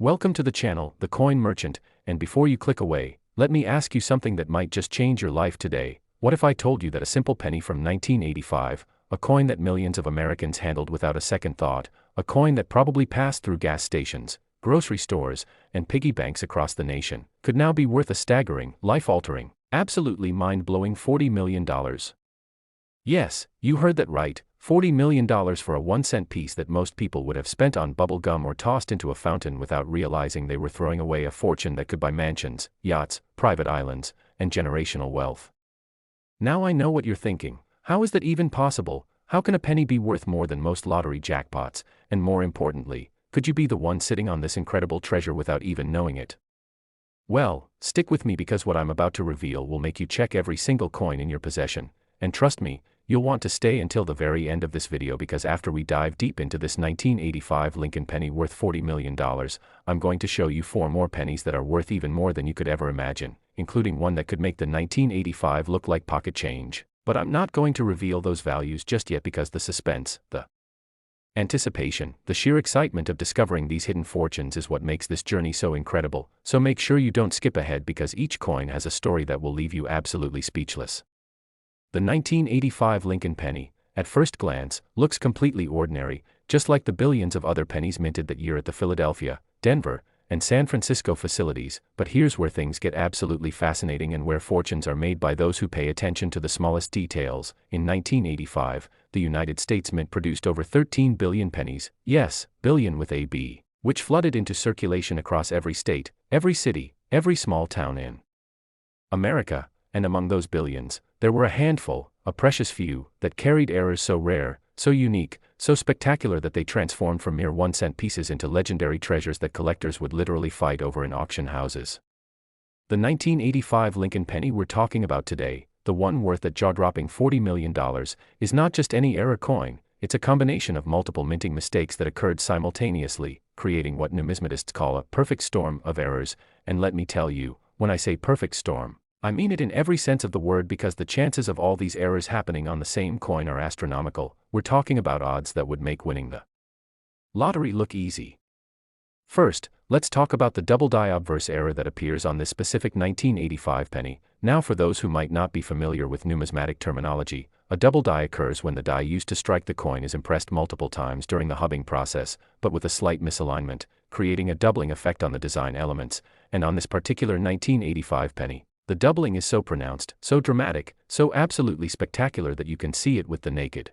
Welcome to the channel, The Coin Merchant, and before you click away, let me ask you something that might just change your life today. What if I told you that a simple penny from 1985, a coin that millions of Americans handled without a second thought, a coin that probably passed through gas stations, grocery stores, and piggy banks across the nation, could now be worth a staggering, life-altering, absolutely mind-blowing $40 million? Yes, you heard that right. $40 million for a 1-cent piece that most people would have spent on bubble gum or tossed into a fountain without realizing they were throwing away a fortune that could buy mansions, yachts, private islands, and generational wealth. Now I know what you're thinking. How is that even possible? How can a penny be worth more than most lottery jackpots? And more importantly, could you be the one sitting on this incredible treasure without even knowing it? Well, stick with me because what I'm about to reveal will make you check every single coin in your possession. And trust me, you'll want to stay until the very end of this video because after we dive deep into this 1985 Lincoln penny worth $40 million, I'm going to show you 4 more pennies that are worth even more than you could ever imagine, including one that could make the 1985 look like pocket change. But I'm not going to reveal those values just yet because the suspense, the anticipation, the sheer excitement of discovering these hidden fortunes is what makes this journey so incredible, so make sure you don't skip ahead because each coin has a story that will leave you absolutely speechless. The 1985 Lincoln penny, at first glance, looks completely ordinary, just like the billions of other pennies minted that year at the Philadelphia, Denver, and San Francisco facilities, but here's where things get absolutely fascinating and where fortunes are made by those who pay attention to the smallest details. In 1985, the United States Mint produced over 13 billion pennies, yes, billion with a B, which flooded into circulation across every state, every city, every small town in America. And among those billions, there were a handful, a precious few, that carried errors so rare, so unique, so spectacular that they transformed from mere 1-cent pieces into legendary treasures that collectors would literally fight over in auction houses. The 1985 Lincoln penny we're talking about today, the one worth that jaw-dropping $40 million, is not just any error coin, it's a combination of multiple minting mistakes that occurred simultaneously, creating what numismatists call a perfect storm of errors. And let me tell you, when I say perfect storm, I mean it in every sense of the word because the chances of all these errors happening on the same coin are astronomical. We're talking about odds that would make winning the lottery look easy. First, let's talk about the double die obverse error that appears on this specific 1985 penny. Now for those who might not be familiar with numismatic terminology, a double die occurs when the die used to strike the coin is impressed multiple times during the hubbing process, but with a slight misalignment, creating a doubling effect on the design elements. And on this particular 1985 penny, the doubling is so pronounced, so dramatic, so absolutely spectacular that you can see it with the naked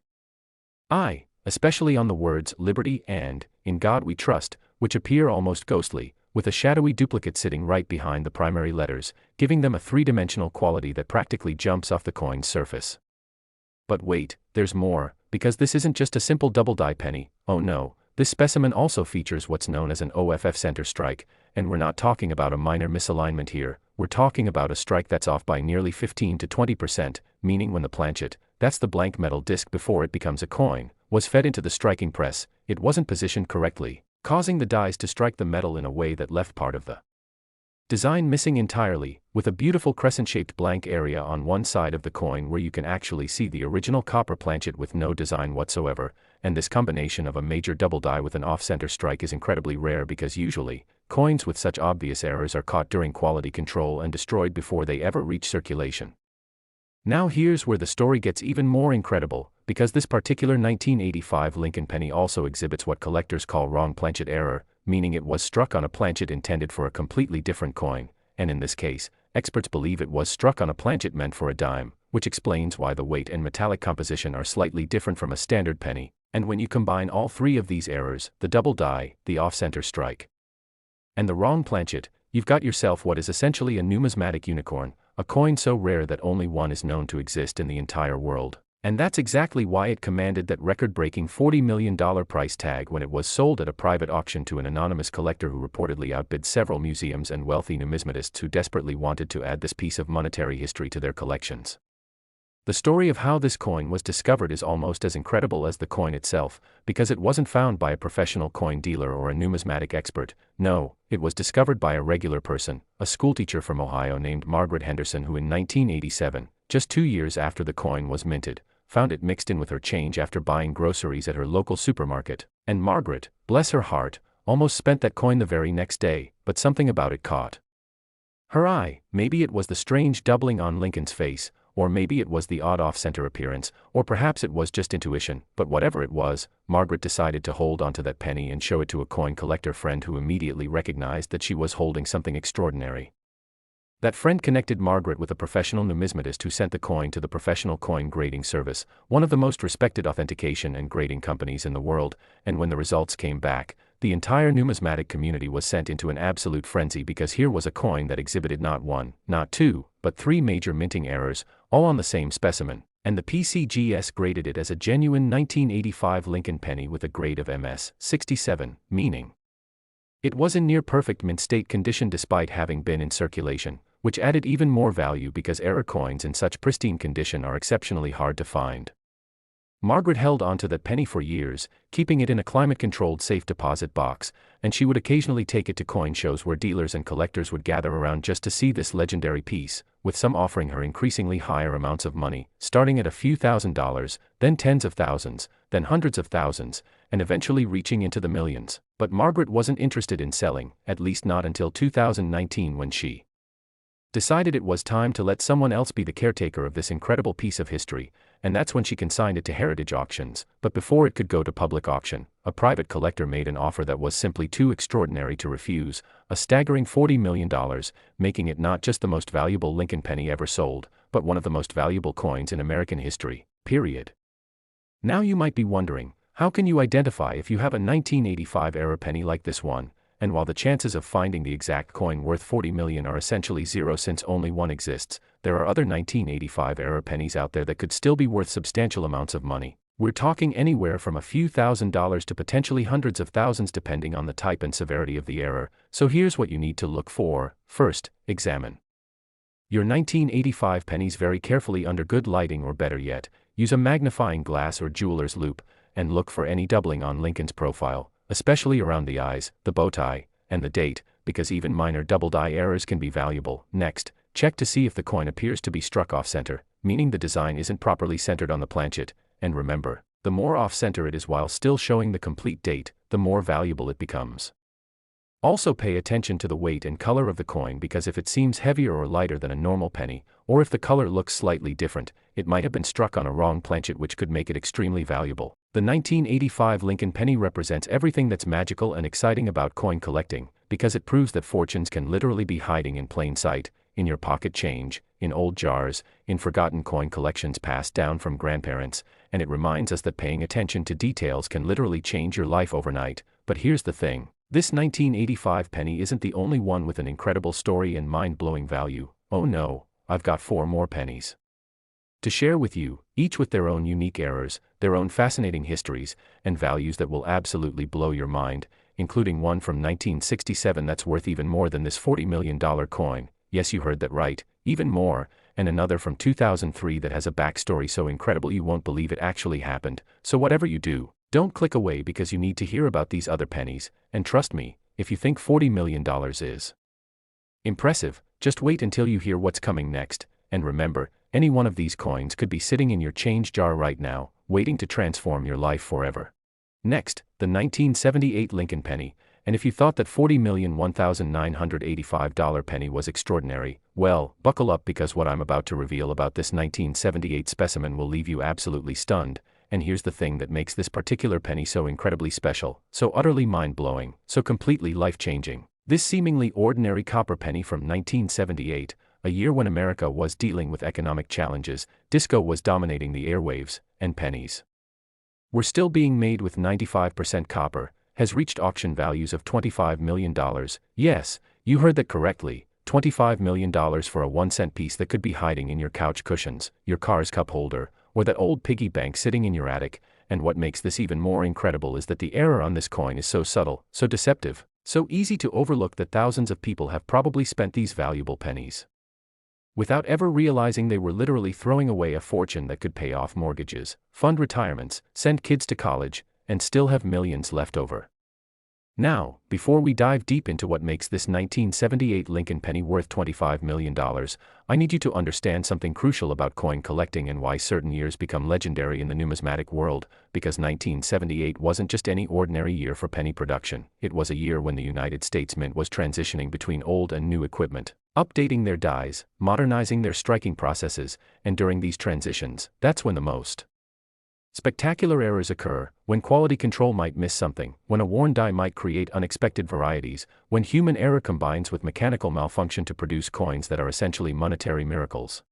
eye, especially on the words Liberty and In God We Trust, which appear almost ghostly, with a shadowy duplicate sitting right behind the primary letters, giving them a 3-dimensional quality that practically jumps off the coin's surface. But wait, there's more, because this isn't just a simple double die penny. Oh no, this specimen also features what's known as an OFF center strike, and we're not talking about a minor misalignment here. We're talking about a strike that's off by nearly 15 to 20%, meaning when the planchet, that's the blank metal disc before it becomes a coin, was fed into the striking press, it wasn't positioned correctly, causing the dies to strike the metal in a way that left part of the design missing entirely, with a beautiful crescent-shaped blank area on one side of the coin where you can actually see the original copper planchet with no design whatsoever. And this combination of a major double die with an off-center strike is incredibly rare because usually, coins with such obvious errors are caught during quality control and destroyed before they ever reach circulation. Now here's where the story gets even more incredible, because this particular 1985 Lincoln penny also exhibits what collectors call wrong planchet error, meaning it was struck on a planchet intended for a completely different coin, and in this case, experts believe it was struck on a planchet meant for a dime, which explains why the weight and metallic composition are slightly different from a standard penny. And when you combine all 3 of these errors, the double die, the off-center strike, and the wrong planchet, you've got yourself what is essentially a numismatic unicorn, a coin so rare that only one is known to exist in the entire world. And that's exactly why it commanded that record-breaking $40 million price tag when it was sold at a private auction to an anonymous collector who reportedly outbid several museums and wealthy numismatists who desperately wanted to add this piece of monetary history to their collections. The story of how this coin was discovered is almost as incredible as the coin itself, because it wasn't found by a professional coin dealer or a numismatic expert. No, it was discovered by a regular person, a schoolteacher from Ohio named Margaret Henderson, who in 1987, just 2 years after the coin was minted, found it mixed in with her change after buying groceries at her local supermarket. And Margaret, bless her heart, almost spent that coin the very next day, but something about it caught her eye. Maybe it was the strange doubling on Lincoln's face, or maybe it was the odd off-center appearance, or perhaps it was just intuition, but whatever it was, Margaret decided to hold onto that penny and show it to a coin collector friend who immediately recognized that she was holding something extraordinary. That friend connected Margaret with a professional numismatist who sent the coin to the Professional Coin Grading Service, one of the most respected authentication and grading companies in the world, and when the results came back, the entire numismatic community was sent into an absolute frenzy because here was a coin that exhibited not one, not two, but three major minting errors, all on the same specimen, and the PCGS graded it as a genuine 1985 Lincoln penny with a grade of MS 67, meaning it was in near-perfect mint state condition despite having been in circulation, which added even more value because error coins in such pristine condition are exceptionally hard to find. Margaret held onto that penny for years, keeping it in a climate-controlled safe deposit box, and she would occasionally take it to coin shows where dealers and collectors would gather around just to see this legendary piece, with some offering her increasingly higher amounts of money, starting at a few $1,000s, then tens of thousands, then hundreds of thousands, and eventually reaching into the millions. But Margaret wasn't interested in selling, at least not until 2019 when she decided it was time to let someone else be the caretaker of this incredible piece of history, and that's when she consigned it to Heritage Auctions. But before it could go to public auction, a private collector made an offer that was simply too extraordinary to refuse, a staggering $40 million, making it not just the most valuable Lincoln penny ever sold, but one of the most valuable coins in American history, period. Now you might be wondering, how can you identify if you have a 1985 era penny like this one? And while the chances of finding the exact coin worth $40 million are essentially zero since only one exists, there are other 1985 era pennies out there that could still be worth substantial amounts of money. We're talking anywhere from a few $1,000s to potentially hundreds of thousands depending on the type and severity of the error, so here's what you need to look for. First, examine your 1985 pennies very carefully under good lighting, or better yet, use a magnifying glass or jeweler's loupe, and look for any doubling on Lincoln's profile, especially around the eyes, the bow tie, and the date, because even minor double-die errors can be valuable. Next, check to see if the coin appears to be struck off-center, meaning the design isn't properly centered on the planchet, and remember, the more off-center it is while still showing the complete date, the more valuable it becomes. Also pay attention to the weight and color of the coin, because if it seems heavier or lighter than a normal penny, or if the color looks slightly different, it might have been struck on a wrong planchet, which could make it extremely valuable. The 1985 Lincoln penny represents everything that's magical and exciting about coin collecting, because it proves that fortunes can literally be hiding in plain sight, in your pocket change, in old jars, in forgotten coin collections passed down from grandparents, and it reminds us that paying attention to details can literally change your life overnight. But here's the thing. This 1985 penny isn't the only one with an incredible story and mind-blowing value. Oh no, I've got 4 more pennies to share with you, each with their own unique errors, their own fascinating histories, and values that will absolutely blow your mind, including one from 1967 that's worth even more than this $40 million coin. Yes, you heard that right, even more, and another from 2003 that has a backstory so incredible you won't believe it actually happened. So whatever you do, don't click away, because you need to hear about these other pennies, and trust me, if you think $40 million is impressive, just wait until you hear what's coming next. And remember, any one of these coins could be sitting in your change jar right now, waiting to transform your life forever. Next, the 1978 Lincoln penny, and if you thought that $40,001,985 penny was extraordinary, well, buckle up, because what I'm about to reveal about this 1978 specimen will leave you absolutely stunned. And here's the thing that makes this particular penny so incredibly special, so utterly mind-blowing, so completely life-changing. This seemingly ordinary copper penny from 1978, a year when America was dealing with economic challenges, disco was dominating the airwaves, and pennies were still being made with 95% copper, has reached auction values of $25 million. Yes, you heard that correctly, $25 million for a 1-cent piece that could be hiding in your couch cushions, your car's cup holder, or that old piggy bank sitting in your attic. And what makes this even more incredible is that the error on this coin is so subtle, so deceptive, so easy to overlook that thousands of people have probably spent these valuable pennies without ever realizing they were literally throwing away a fortune that could pay off mortgages, fund retirements, send kids to college, and still have millions left over. Now, before we dive deep into what makes this 1978 Lincoln penny worth $25 million, I need you to understand something crucial about coin collecting and why certain years become legendary in the numismatic world, because 1978 wasn't just any ordinary year for penny production. It was a year when the United States Mint was transitioning between old and new equipment, updating their dies, modernizing their striking processes, and during these transitions, that's when the most spectacular errors occur, when quality control might miss something, when a worn die might create unexpected varieties, when human error combines with mechanical malfunction to produce coins that are essentially monetary miracles.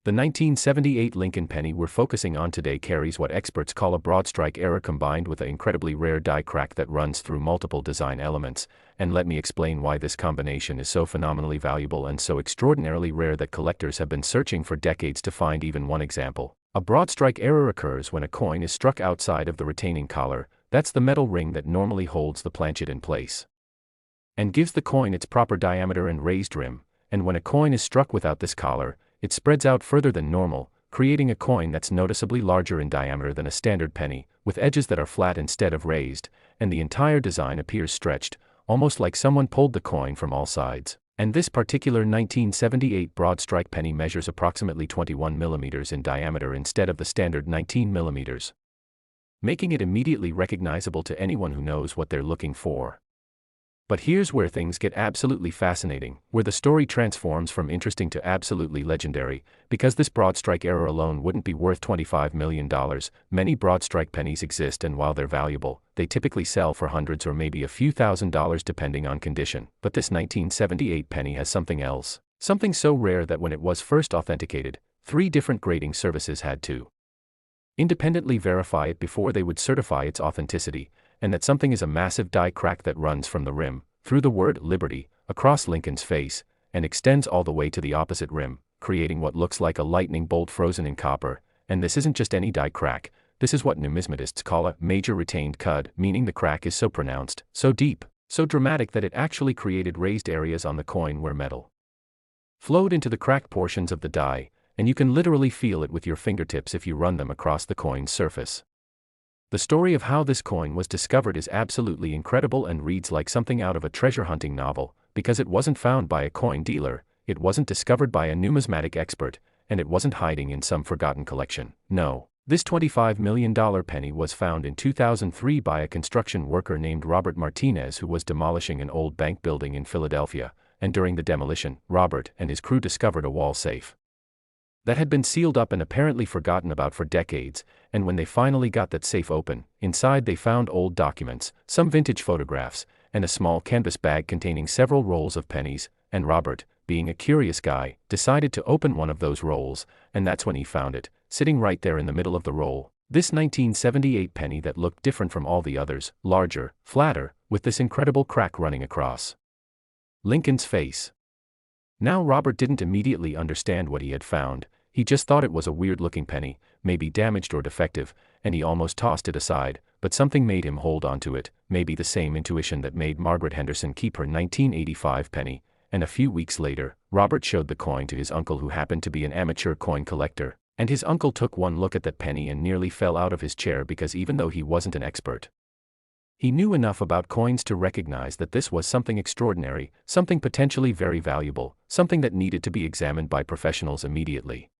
The 1978 Lincoln penny we're focusing on today carries what experts call a Broadstrike error combined with an incredibly rare die crack that runs through multiple design elements, and let me explain why this combination is so phenomenally valuable and so extraordinarily rare that collectors have been searching for decades to find even one example. A Broadstrike error occurs when a coin is struck outside of the retaining collar, that's the metal ring that normally holds the planchet in place and gives the coin its proper diameter and raised rim, and when a coin is struck without this collar, it spreads out further than normal, creating a coin that's noticeably larger in diameter than a standard penny, with edges that are flat instead of raised, and the entire design appears stretched, almost like someone pulled the coin from all sides. And this particular 1978 Broadstrike penny measures approximately 21 millimeters in diameter instead of the standard 19 millimeters, making it immediately recognizable to anyone who knows what they're looking for. But here's where things get absolutely fascinating, where the story transforms from interesting to absolutely legendary, because this Broadstrike error alone wouldn't be worth $25 million. Many Broadstrike pennies exist, and while they're valuable, they typically sell for hundreds or maybe a few $1,000s depending on condition. But this 1978 penny has something else, something so rare that when it was first authenticated, 3 different grading services had to independently verify it before they would certify its authenticity, and that something is a massive die crack that runs from the rim, through the word Liberty, across Lincoln's face, and extends all the way to the opposite rim, creating what looks like a lightning bolt frozen in copper. And this isn't just any die crack, this is what numismatists call a major retained cud, meaning the crack is so pronounced, so deep, so dramatic that it actually created raised areas on the coin where metal flowed into the cracked portions of the die, and you can literally feel it with your fingertips if you run them across the coin's surface. The story of how this coin was discovered is absolutely incredible and reads like something out of a treasure hunting novel, because it wasn't found by a coin dealer, it wasn't discovered by a numismatic expert, and it wasn't hiding in some forgotten collection. No, this $25 million penny was found in 2003 by a construction worker named Robert Martinez who was demolishing an old bank building in Philadelphia, and during the demolition, Robert and his crew discovered a wall safe that had been sealed up and apparently forgotten about for decades, and when they finally got that safe open, inside they found old documents, some vintage photographs, and a small canvas bag containing several rolls of pennies, and Robert, being a curious guy, decided to open one of those rolls, and that's when he found it, sitting right there in the middle of the roll. This 1978 penny that looked different from all the others, larger, flatter, with this incredible crack running across Lincoln's face. Now Robert didn't immediately understand what he had found, he just thought it was a weird-looking penny, maybe damaged or defective, and he almost tossed it aside, but something made him hold on to it, maybe the same intuition that made Margaret Henderson keep her 1985 penny, and a few weeks later, Robert showed the coin to his uncle who happened to be an amateur coin collector, and his uncle took one look at that penny and nearly fell out of his chair because even though he wasn't an expert, he knew enough about coins to recognize that this was something extraordinary, something potentially very valuable, something that needed to be examined by professionals immediately.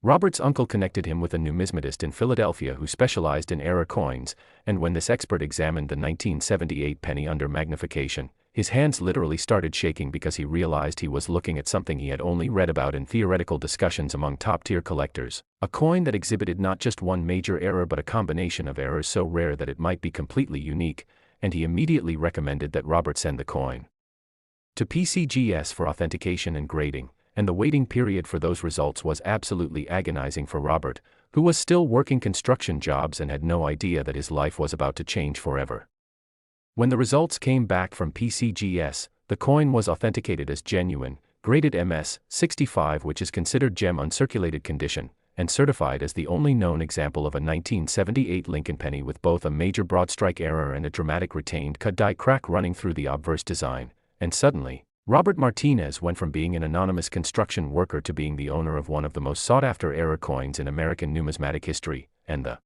Robert's uncle connected him with a numismatist in Philadelphia who specialized in error coins, and when this expert examined the 1978 penny under magnification, his hands literally started shaking because he realized he was looking at something he had only read about in theoretical discussions among top-tier collectors, a coin that exhibited not just one major error but a combination of errors so rare that it might be completely unique, and he immediately recommended that Robert send the coin to PCGS for authentication and grading, and the waiting period for those results was absolutely agonizing for Robert, who was still working construction jobs and had no idea that his life was about to change forever. When the results came back from PCGS, the coin was authenticated as genuine, graded MS-65, which is considered gem uncirculated condition, and certified as the only known example of a 1978 Lincoln penny with both a major Broadstrike error and a dramatic retained cut die crack running through the obverse design. And suddenly, Robert Martinez went from being an anonymous construction worker to being the owner of one of the most sought-after error coins in American numismatic history, and the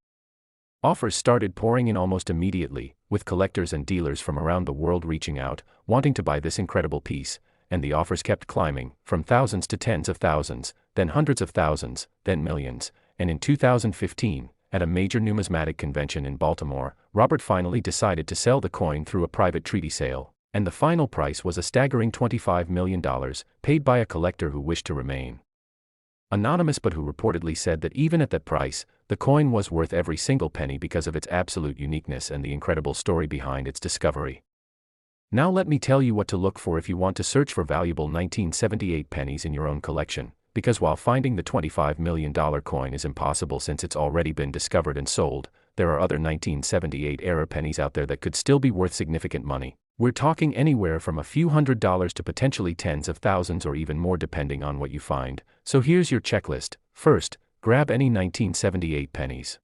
Offers started pouring in almost immediately, with collectors and dealers from around the world reaching out, wanting to buy this incredible piece, and the offers kept climbing, from thousands to tens of thousands, then hundreds of thousands, then millions, and in 2015, at a major numismatic convention in Baltimore, Robert finally decided to sell the coin through a private treaty sale, and the final price was a staggering $25 million, paid by a collector who wished to remain anonymous but who reportedly said that even at that price, the coin was worth every single penny because of its absolute uniqueness and the incredible story behind its discovery. Now let me tell you what to look for if you want to search for valuable 1978 pennies in your own collection, because while finding the $25 million coin is impossible since it's already been discovered and sold, there are other 1978 era pennies out there that could still be worth significant money. We're talking anywhere from a few $100s to potentially tens of thousands or even more depending on what you find. So here's your checklist. First, grab any 1978 pennies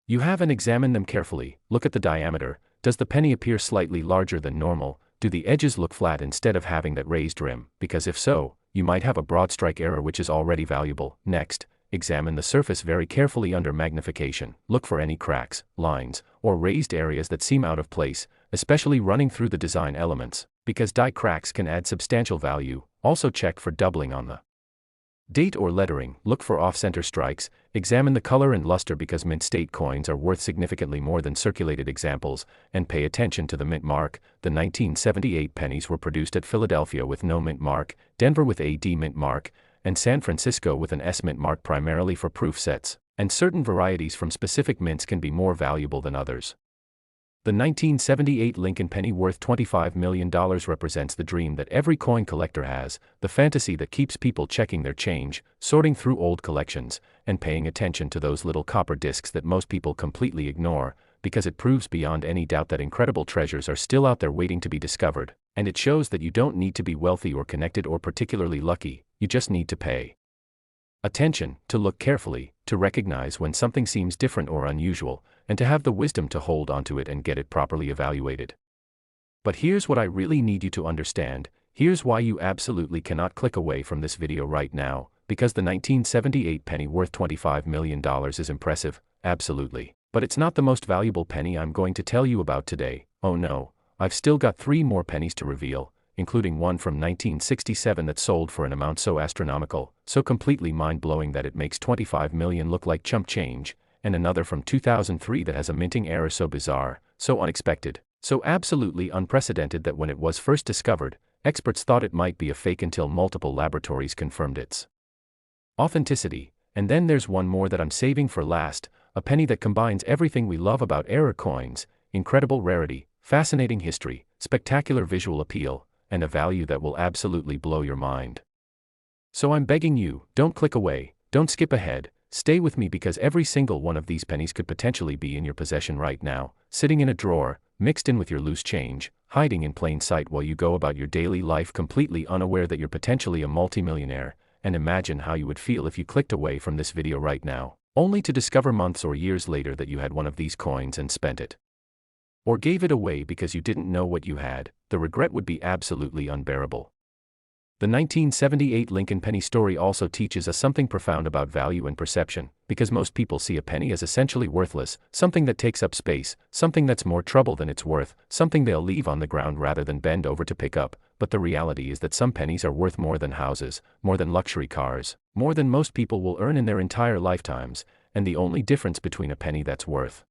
you have and examine them carefully. Look at the diameter. Does the penny appear slightly larger than normal? Do the edges look flat instead of having that raised rim? Because if so, you might have a Broadstrike error which is already valuable. Next, examine the surface very carefully under magnification. Look for any cracks, lines, or raised areas that seem out of place, especially running through the design elements, because die cracks can add substantial value. Also check for doubling on the date or lettering. Look for off-center strikes. Examine the color and luster because mint state coins are worth significantly more than circulated examples, and pay attention to the mint mark. The 1978 pennies were produced at Philadelphia with no mint mark, Denver with a D mint mark, and San Francisco with an S mint mark primarily for proof sets, and certain varieties from specific mints can be more valuable than others. The 1978 Lincoln penny worth $25 million represents the dream that every coin collector has, the fantasy that keeps people checking their change, sorting through old collections, and paying attention to those little copper discs that most people completely ignore, because it proves beyond any doubt that incredible treasures are still out there waiting to be discovered, and it shows that you don't need to be wealthy or connected or particularly lucky, you just need to pay attention, to look carefully, to recognize when something seems different or unusual, and to have the wisdom to hold onto it and get it properly evaluated. But here's what I really need you to understand. Here's why you absolutely cannot click away from this video right now, because the 1978 penny worth $25 million is impressive, absolutely. But it's not the most valuable penny I'm going to tell you about today. Oh no, I've still got 3 more pennies to reveal, including one from 1967 that sold for an amount so astronomical, so completely mind-blowing that it makes $25 million look like chump change, and another from 2003 that has a minting error so bizarre, so unexpected, so absolutely unprecedented that when it was first discovered, experts thought it might be a fake until multiple laboratories confirmed its authenticity. And then there's one more that I'm saving for last, a penny that combines everything we love about era coins: incredible rarity, fascinating history, spectacular visual appeal, and a value that will absolutely blow your mind. So I'm begging you, don't click away, don't skip ahead, stay with me because every single one of these pennies could potentially be in your possession right now, sitting in a drawer, mixed in with your loose change, hiding in plain sight while you go about your daily life completely unaware that you're potentially a multimillionaire. And imagine how you would feel if you clicked away from this video right now, only to discover months or years later that you had one of these coins and spent it, or gave it away because you didn't know what you had. The regret would be absolutely unbearable. The 1978 Lincoln penny story also teaches us something profound about value and perception, because most people see a penny as essentially worthless, something that takes up space, something that's more trouble than it's worth, something they'll leave on the ground rather than bend over to pick up. But the reality is that some pennies are worth more than houses, more than luxury cars, more than most people will earn in their entire lifetimes, and the only difference between a penny that's worth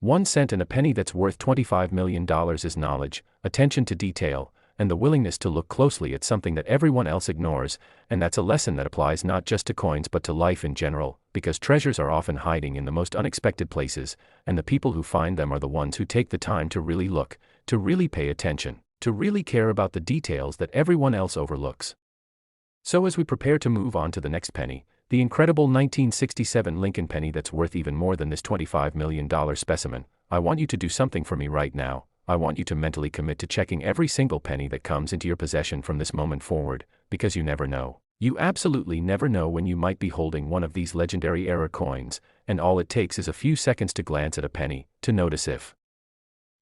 1 cent and a penny that's worth $25 million is knowledge, attention to detail, and the willingness to look closely at something that everyone else ignores. And that's a lesson that applies not just to coins but to life in general, because treasures are often hiding in the most unexpected places, and the people who find them are the ones who take the time to really look, to really pay attention, to really care about the details that everyone else overlooks. So as we prepare to move on to the next penny, the incredible 1967 Lincoln penny that's worth even more than this $25 million specimen, I want you to do something for me right now. I want you to mentally commit to checking every single penny that comes into your possession from this moment forward, because you never know. You absolutely never know when you might be holding one of these legendary era coins, and all it takes is a few seconds to glance at a penny, to notice if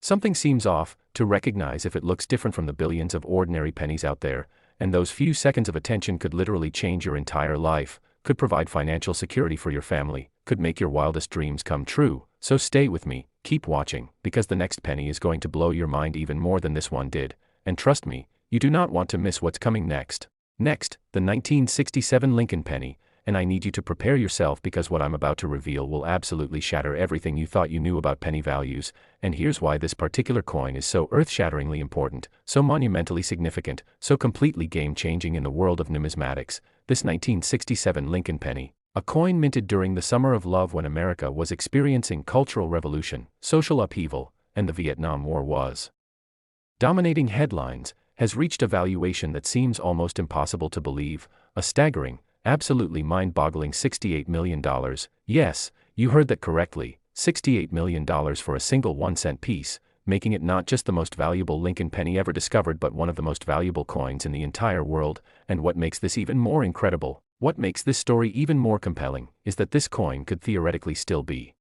something seems off, to recognize if it looks different from the billions of ordinary pennies out there, and those few seconds of attention could literally change your entire life, could provide financial security for your family, could make your wildest dreams come true. So stay with me, keep watching, because the next penny is going to blow your mind even more than this one did, and trust me, you do not want to miss what's coming next. Next, the 1967 Lincoln penny, and I need you to prepare yourself because what I'm about to reveal will absolutely shatter everything you thought you knew about penny values, and here's why this particular coin is so earth-shatteringly important, so monumentally significant, so completely game-changing in the world of numismatics. This 1967 Lincoln penny, a coin minted during the Summer of Love when America was experiencing cultural revolution, social upheaval, and the Vietnam War was dominating headlines, has reached a valuation that seems almost impossible to believe, a staggering, absolutely mind-boggling $68 million. Yes, you heard that correctly, $68 million for a single 1-cent piece, making it not just the most valuable Lincoln penny ever discovered but one of the most valuable coins in the entire world. And what makes this even more incredible, what makes this story even more compelling, is that this coin could theoretically still be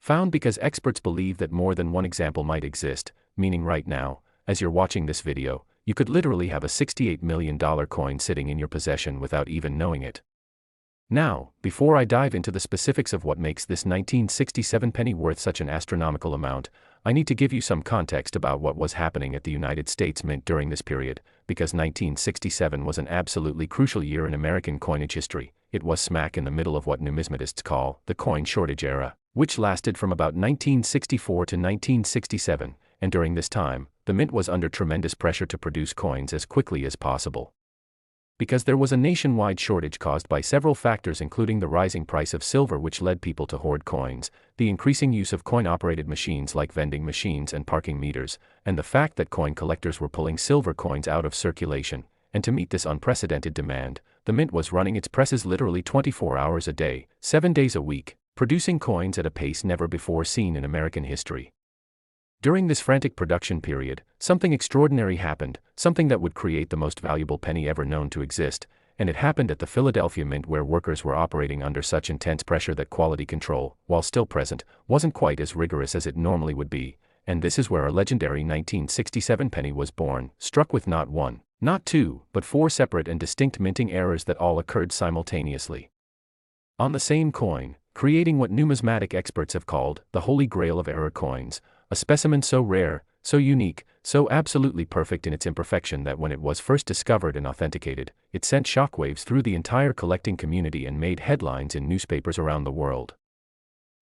found because experts believe that more than one example might exist, meaning right now, as you're watching this video, you could literally have a $68 million coin sitting in your possession without even knowing it. Now, before I dive into the specifics of what makes this 1967 penny worth such an astronomical amount, I need to give you some context about what was happening at the United States Mint during this period, because 1967 was an absolutely crucial year in American coinage history. It was smack in the middle of what numismatists call the coin shortage era, which lasted from about 1964 to 1967, and during this time, the mint was under tremendous pressure to produce coins as quickly as possible. Because there was a nationwide shortage caused by several factors including the rising price of silver which led people to hoard coins, the increasing use of coin-operated machines like vending machines and parking meters, and the fact that coin collectors were pulling silver coins out of circulation, and to meet this unprecedented demand, the mint was running its presses literally 24 hours a day, 7 days a week, producing coins at a pace never before seen in American history. During this frantic production period, something extraordinary happened, something that would create the most valuable penny ever known to exist, and it happened at the Philadelphia Mint where workers were operating under such intense pressure that quality control, while still present, wasn't quite as rigorous as it normally would be, and this is where our legendary 1967 penny was born, struck with not one, not two, but 4 separate and distinct minting errors that all occurred simultaneously on the same coin, creating what numismatic experts have called the Holy Grail of error coins, a specimen so rare, so unique, so absolutely perfect in its imperfection that when it was first discovered and authenticated, it sent shockwaves through the entire collecting community and made headlines in newspapers around the world.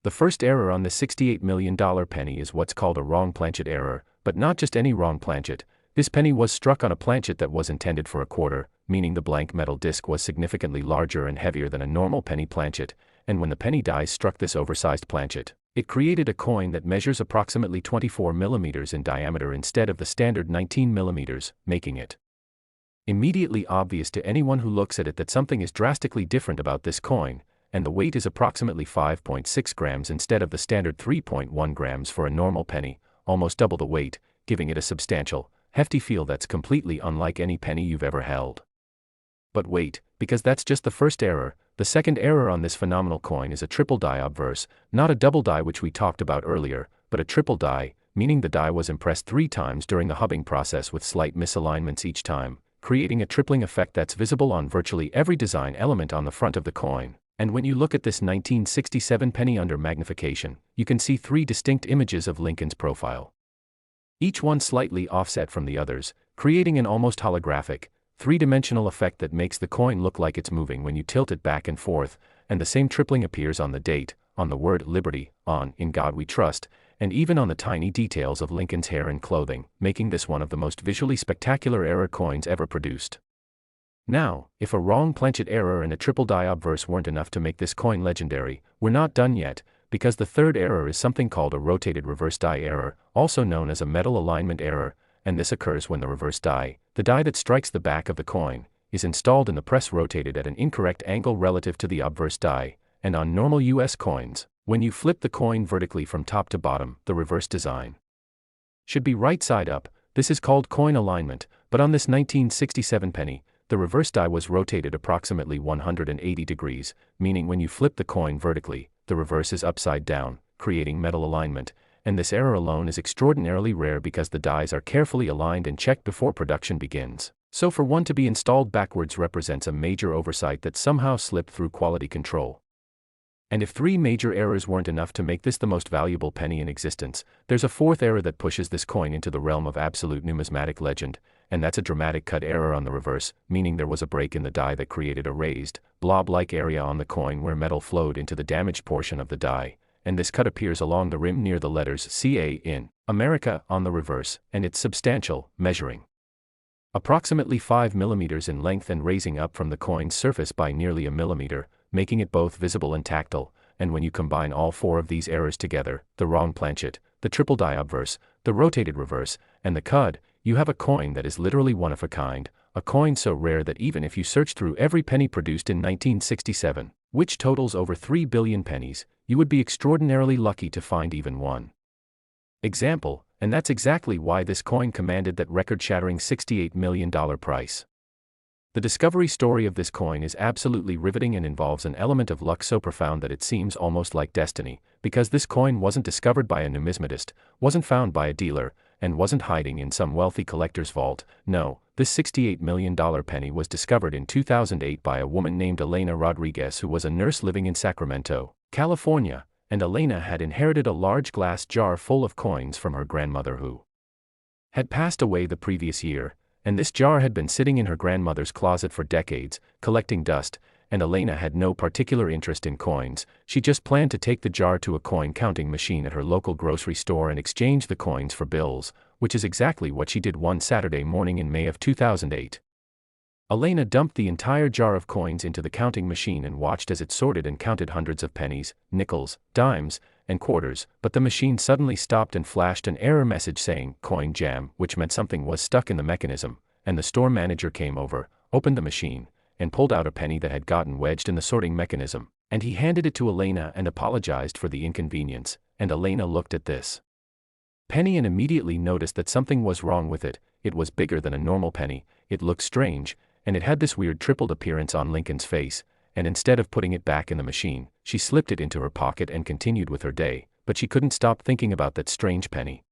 The first error on the $68 million penny is what's called a wrong planchet error, but not just any wrong planchet. This penny was struck on a planchet that was intended for a quarter, meaning the blank metal disc was significantly larger and heavier than a normal penny planchet, and when the penny dies struck this oversized planchet, it created a coin that measures approximately 24 millimeters in diameter instead of the standard 19 millimeters, making it immediately obvious to anyone who looks at it that something is drastically different about this coin, and the weight is approximately 5.6 grams instead of the standard 3.1 grams for a normal penny, almost double the weight, giving it a substantial, hefty feel that's completely unlike any penny you've ever held. But wait, because that's just the first error. The second error on this phenomenal coin is a triple die obverse, not a double die which we talked about earlier, but a triple die, meaning the die was impressed 3 times during the hubbing process with slight misalignments each time, creating a tripling effect that's visible on virtually every design element on the front of the coin. And when you look at this 1967 penny under magnification, you can see 3 distinct images of Lincoln's profile, each one slightly offset from the others, creating an almost holographic, 3-dimensional effect that makes the coin look like it's moving when you tilt it back and forth, and the same tripling appears on the date, on the word Liberty, on In God We Trust, and even on the tiny details of Lincoln's hair and clothing, making this one of the most visually spectacular error coins ever produced. Now, if a wrong planchet error and a triple die obverse weren't enough to make this coin legendary, we're not done yet, because the third error is something called a rotated reverse die error, also known as a metal alignment error, and this occurs when the reverse die, the die that strikes the back of the coin, is installed in the press rotated at an incorrect angle relative to the obverse die, and on normal US coins, when you flip the coin vertically from top to bottom, the reverse design should be right side up. This is called coin alignment, but on this 1967 penny, the reverse die was rotated approximately 180 degrees, meaning when you flip the coin vertically, the reverse is upside down, creating metal alignment, and this error alone is extraordinarily rare because the dies are carefully aligned and checked before production begins. So for one to be installed backwards represents a major oversight that somehow slipped through quality control. And if 3 major errors weren't enough to make this the most valuable penny in existence, there's a 4th error that pushes this coin into the realm of absolute numismatic legend, and that's a dramatic cut error on the reverse, meaning there was a break in the die that created a raised, blob-like area on the coin where metal flowed into the damaged portion of the die, and this cut appears along the rim near the letters CA in America on the reverse, and it's substantial, measuring approximately 5 millimeters in length and raising up from the coin's surface by nearly a millimeter, making it both visible and tactile. And when you combine all 4 of these errors together, the wrong planchet, the triple die obverse, the rotated reverse, and the cud, you have a coin that is literally one of a kind, a coin so rare that even if you search through every penny produced in 1967, which totals over 3 billion pennies, you would be extraordinarily lucky to find even one example, and that's exactly why this coin commanded that record-shattering $68 million price. The discovery story of this coin is absolutely riveting and involves an element of luck so profound that it seems almost like destiny, because this coin wasn't discovered by a numismatist, wasn't found by a dealer, and wasn't hiding in some wealthy collector's vault. No, this $68 million penny was discovered in 2008 by a woman named Elena Rodriguez, who was a nurse living in Sacramento, California, and Elena had inherited a large glass jar full of coins from her grandmother who had passed away the previous year, and this jar had been sitting in her grandmother's closet for decades, collecting dust, and Elena had no particular interest in coins. She just planned to take the jar to a coin counting machine at her local grocery store and exchange the coins for bills, which is exactly what she did one Saturday morning in May of 2008. Elena dumped the entire jar of coins into the counting machine and watched as it sorted and counted hundreds of pennies, nickels, dimes, and quarters, but the machine suddenly stopped and flashed an error message saying, "Coin jam," which meant something was stuck in the mechanism, and the store manager came over, opened the machine, and pulled out a penny that had gotten wedged in the sorting mechanism, and he handed it to Elena and apologized for the inconvenience, and Elena looked at this penny and immediately noticed that something was wrong with it. It was bigger than a normal penny, it looked strange, and it had this weird tripled appearance on Lincoln's face, and instead of putting it back in the machine, she slipped it into her pocket and continued with her day, but she couldn't stop thinking about that strange penny.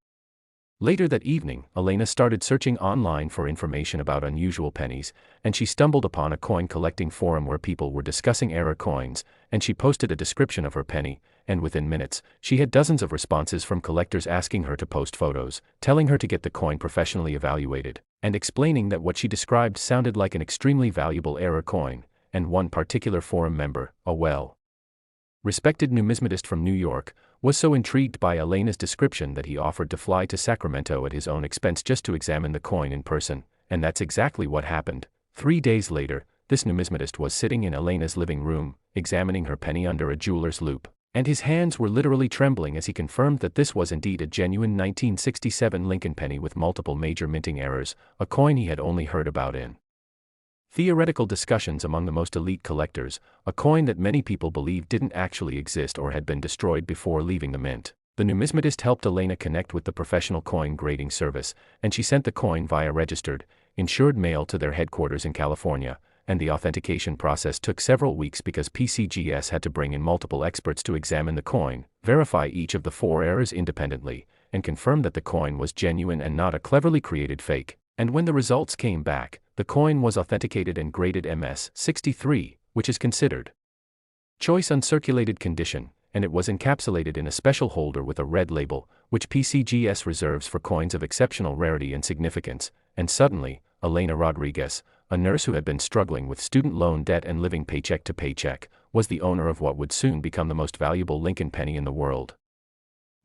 Later that evening, Elena started searching online for information about unusual pennies, and she stumbled upon a coin collecting forum where people were discussing error coins, and she posted a description of her penny, and within minutes, she had dozens of responses from collectors asking her to post photos, telling her to get the coin professionally evaluated, and explaining that what she described sounded like an extremely valuable error coin, and one particular forum member, a well-respected numismatist from New York, was so intrigued by Elena's description that he offered to fly to Sacramento at his own expense just to examine the coin in person, and that's exactly what happened. 3 days later, this numismatist was sitting in Elena's living room, examining her penny under a jeweler's loupe, and his hands were literally trembling as he confirmed that this was indeed a genuine 1967 Lincoln penny with multiple major minting errors, a coin he had only heard about in theoretical discussions among the most elite collectors, a coin that many people believed didn't actually exist or had been destroyed before leaving the mint. The numismatist helped Elena connect with the professional coin grading service, and she sent the coin via registered, insured mail to their headquarters in California, and the authentication process took several weeks because PCGS had to bring in multiple experts to examine the coin, verify each of the 4 errors independently, and confirm that the coin was genuine and not a cleverly created fake. And when the results came back, the coin was authenticated and graded MS-63, which is considered choice uncirculated condition, and it was encapsulated in a special holder with a red label, which PCGS reserves for coins of exceptional rarity and significance. And suddenly, Elena Rodriguez, a nurse who had been struggling with student loan debt and living paycheck to paycheck, was the owner of what would soon become the most valuable Lincoln penny in the world.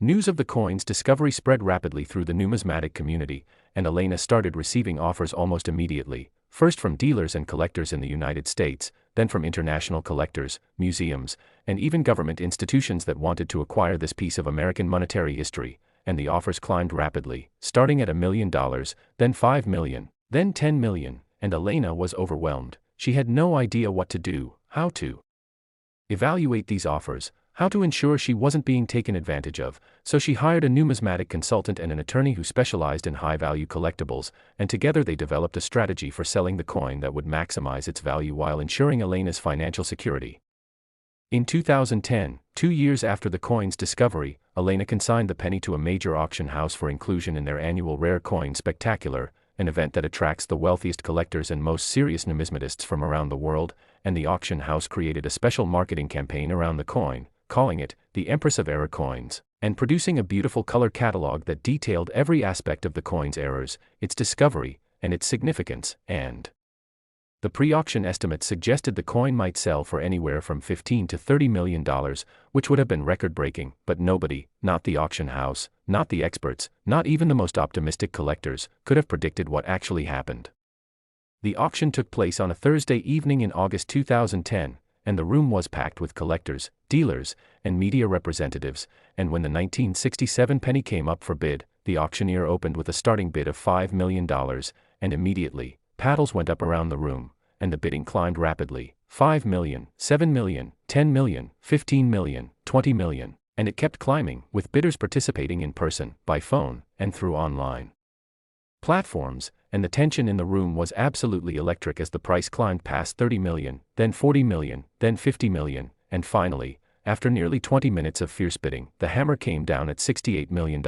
News of the coin's discovery spread rapidly through the numismatic community, and Elena started receiving offers almost immediately, first from dealers and collectors in the United States, then from international collectors, museums, and even government institutions that wanted to acquire this piece of American monetary history, and the offers climbed rapidly, starting at $1 million, then $5 million, then $10 million, and Elena was overwhelmed. She had no idea what to do, how to evaluate these offers, how to ensure she wasn't being taken advantage of, so she hired a numismatic consultant and an attorney who specialized in high-value collectibles, and together they developed a strategy for selling the coin that would maximize its value while ensuring Elena's financial security. In 2010, 2 years after the coin's discovery, Elena consigned the penny to a major auction house for inclusion in their annual Rare Coin Spectacular, an event that attracts the wealthiest collectors and most serious numismatists from around the world, and the auction house created a special marketing campaign around the coin, calling it the Empress of Error Coins, and producing a beautiful color catalog that detailed every aspect of the coin's errors, its discovery, and its significance, and the pre-auction estimates suggested the coin might sell for anywhere from $15 to $30 million, which would have been record-breaking, but nobody, not the auction house, not the experts, not even the most optimistic collectors, could have predicted what actually happened. The auction took place on a Thursday evening in August 2010, and the room was packed with collectors, dealers, and media representatives, and when the 1967 penny came up for bid, the auctioneer opened with a starting bid of $5 million, and immediately, paddles went up around the room, and the bidding climbed rapidly. 5 million, 7 million, 10 million, 15 million, 20 million, and it kept climbing, with bidders participating in person, by phone, and through online platforms, and the tension in the room was absolutely electric as the price climbed past 30 million, then 40 million, then 50 million, and finally, after nearly 20 minutes of fierce bidding, the hammer came down at $68 million.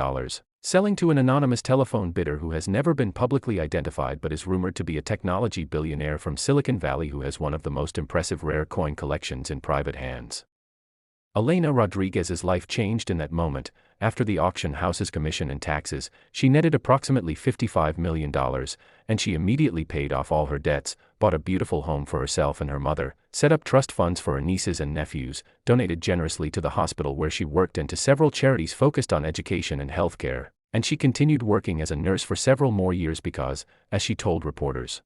Selling to an anonymous telephone bidder who has never been publicly identified but is rumored to be a technology billionaire from Silicon Valley who has one of the most impressive rare coin collections in private hands. Elena Rodriguez's life changed in that moment. After the auction house's commission and taxes, she netted approximately $55 million, and she immediately paid off all her debts, bought a beautiful home for herself and her mother, set up trust funds for her nieces and nephews, donated generously to the hospital where she worked and to several charities focused on education and healthcare, and she continued working as a nurse for several more years because, as she told reporters,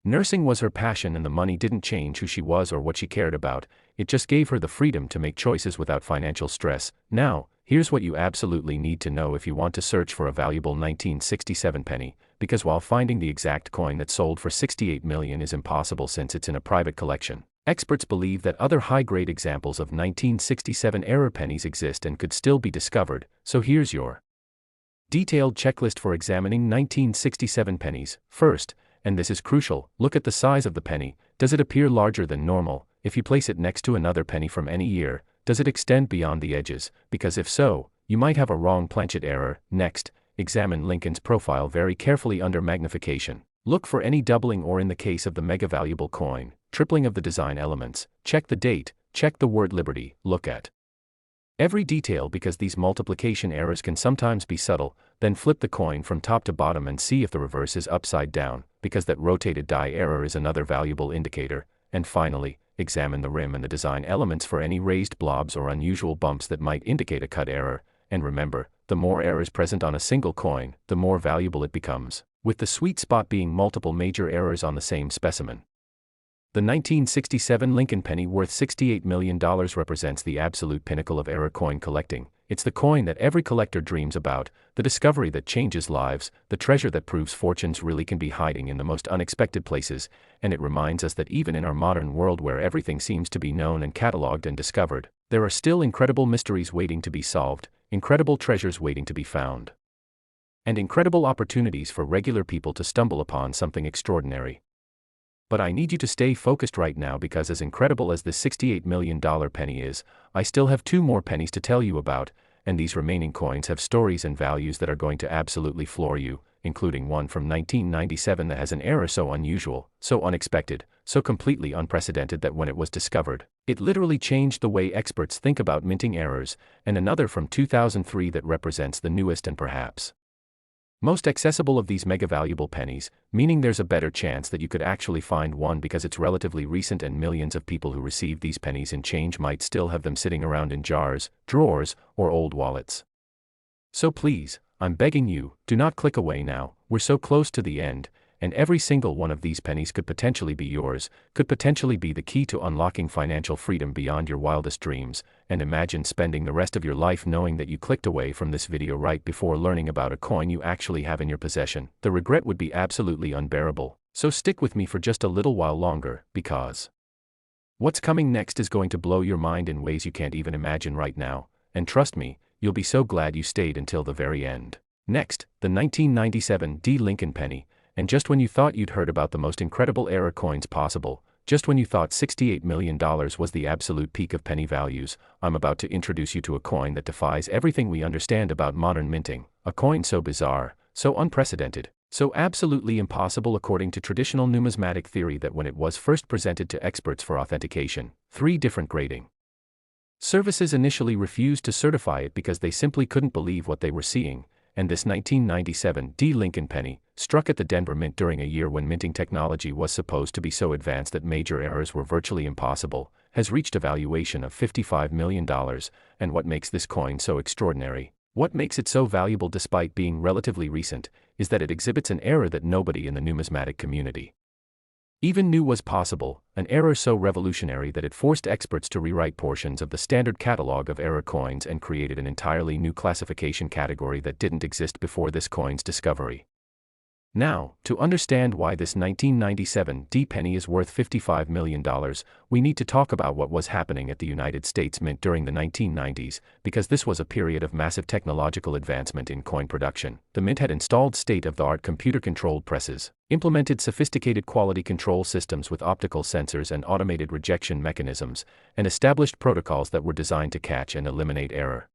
nursing was her passion and the money didn't change who she was or what she cared about, it just gave her the freedom to make choices without financial stress. Now, here's what you absolutely need to know if you want to search for a valuable 1967 penny, because while finding the exact coin that sold for $68 million is impossible since it's in a private collection, experts believe that other high-grade examples of 1967 error pennies exist and could still be discovered, so here's your detailed checklist for examining 1967 pennies. First, and this is crucial, look at the size of the penny. Does it appear larger than normal? If you place it next to another penny from any year, does it extend beyond the edges? Because if so, you might have a wrong Planchet error. Next, examine Lincoln's profile very carefully under magnification. Look for any doubling or, in the case of the mega-valuable coin, tripling of the design elements. Check the date, check the word Liberty, look at every detail because these multiplication errors can sometimes be subtle. Then flip the coin from top to bottom and see if the reverse is upside down, because that rotated die error is another valuable indicator. And finally, examine the rim and the design elements for any raised blobs or unusual bumps that might indicate a cut error. And remember, the more errors present on a single coin, the more valuable it becomes, with the sweet spot being multiple major errors on the same specimen. The 1967 Lincoln penny worth $68 million represents the absolute pinnacle of error coin collecting. It's the coin that every collector dreams about, the discovery that changes lives, the treasure that proves fortunes really can be hiding in the most unexpected places, and it reminds us that even in our modern world where everything seems to be known and catalogued and discovered, there are still incredible mysteries waiting to be solved, incredible treasures waiting to be found, and incredible opportunities for regular people to stumble upon something extraordinary. But I need you to stay focused right now because as incredible as this $68 million penny is, I still have two more pennies to tell you about, and these remaining coins have stories and values that are going to absolutely floor you, including one from 1997 that has an error so unusual, so unexpected, so completely unprecedented that when it was discovered, it literally changed the way experts think about minting errors, and another from 2003 that represents the newest and perhaps most accessible of these mega-valuable pennies, meaning there's a better chance that you could actually find one because it's relatively recent and millions of people who receive these pennies in change might still have them sitting around in jars, drawers, or old wallets. So please, I'm begging you, do not click away now. We're so close to the end, and every single one of these pennies could potentially be yours, could potentially be the key to unlocking financial freedom beyond your wildest dreams, and imagine spending the rest of your life knowing that you clicked away from this video right before learning about a coin you actually have in your possession. The regret would be absolutely unbearable, so stick with me for just a little while longer, because what's coming next is going to blow your mind in ways you can't even imagine right now, and trust me, you'll be so glad you stayed until the very end. Next, the 1997 D. Lincoln penny. And just when you thought you'd heard about the most incredible error coins possible, just when you thought $68 million was the absolute peak of penny values, I'm about to introduce you to a coin that defies everything we understand about modern minting, a coin so bizarre, so unprecedented, So absolutely impossible according to traditional numismatic theory that when it was first presented to experts for authentication, 3 different grading services initially refused to certify it because they simply couldn't believe what they were seeing, and this 1997 D. Lincoln penny, struck at the Denver Mint during a year when minting technology was supposed to be so advanced that major errors were virtually impossible, has reached a valuation of $55 million, and what makes this coin so extraordinary, what makes it so valuable despite being relatively recent, is that it exhibits an error that nobody in the numismatic community even knew was possible, an error so revolutionary that it forced experts to rewrite portions of the standard catalog of error coins and created an entirely new classification category that didn't exist before this coin's discovery. Now, to understand why this 1997 D penny is worth $55 million, we need to talk about what was happening at the United States Mint during the 1990s, because this was a period of massive technological advancement in coin production. The Mint had installed state-of-the-art computer-controlled presses, implemented sophisticated quality control systems with optical sensors and automated rejection mechanisms, and established protocols that were designed to catch and eliminate error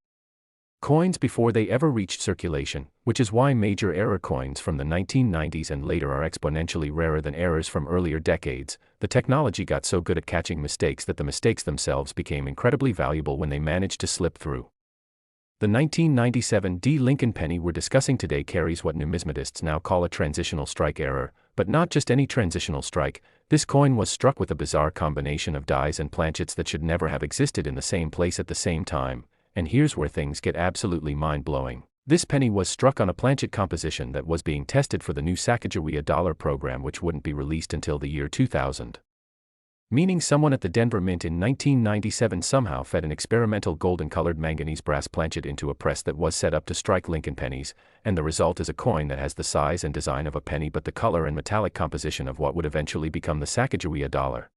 coins before they ever reached circulation, which is why major error coins from the 1990s and later are exponentially rarer than errors from earlier decades. The technology got so good at catching mistakes that the mistakes themselves became incredibly valuable when they managed to slip through. The 1997 D. Lincoln penny we're discussing today carries what numismatists now call a transitional strike error, but not just any transitional strike. This coin was struck with a bizarre combination of dies and planchets that should never have existed in the same place at the same time. And here's where things get absolutely mind-blowing. This penny was struck on a planchet composition that was being tested for the new Sacagawea dollar program, which wouldn't be released until the year 2000. Meaning someone at the Denver Mint in 1997 somehow fed an experimental golden-colored manganese brass planchet into a press that was set up to strike Lincoln pennies, and the result is a coin that has the size and design of a penny but the color and metallic composition of what would eventually become the Sacagawea dollar.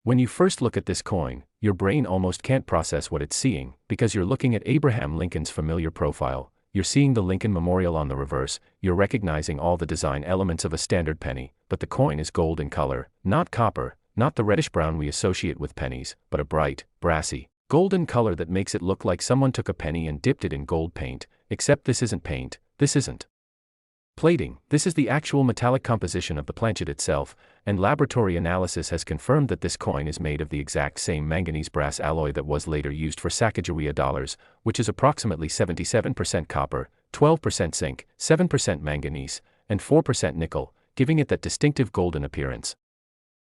When you first look at this coin, your brain almost can't process what it's seeing, because you're looking at Abraham Lincoln's familiar profile, you're seeing the Lincoln Memorial on the reverse, you're recognizing all the design elements of a standard penny, but the coin is gold in color, not copper, not the reddish-brown we associate with pennies, but a bright, brassy, golden color that makes it look like someone took a penny and dipped it in gold paint, except this isn't paint, this isn't plating, this is the actual metallic composition of the planchet itself, and laboratory analysis has confirmed that this coin is made of the exact same manganese brass alloy that was later used for Sacagawea dollars, which is approximately 77% copper, 12% zinc, 7% manganese, and 4% nickel, giving it that distinctive golden appearance.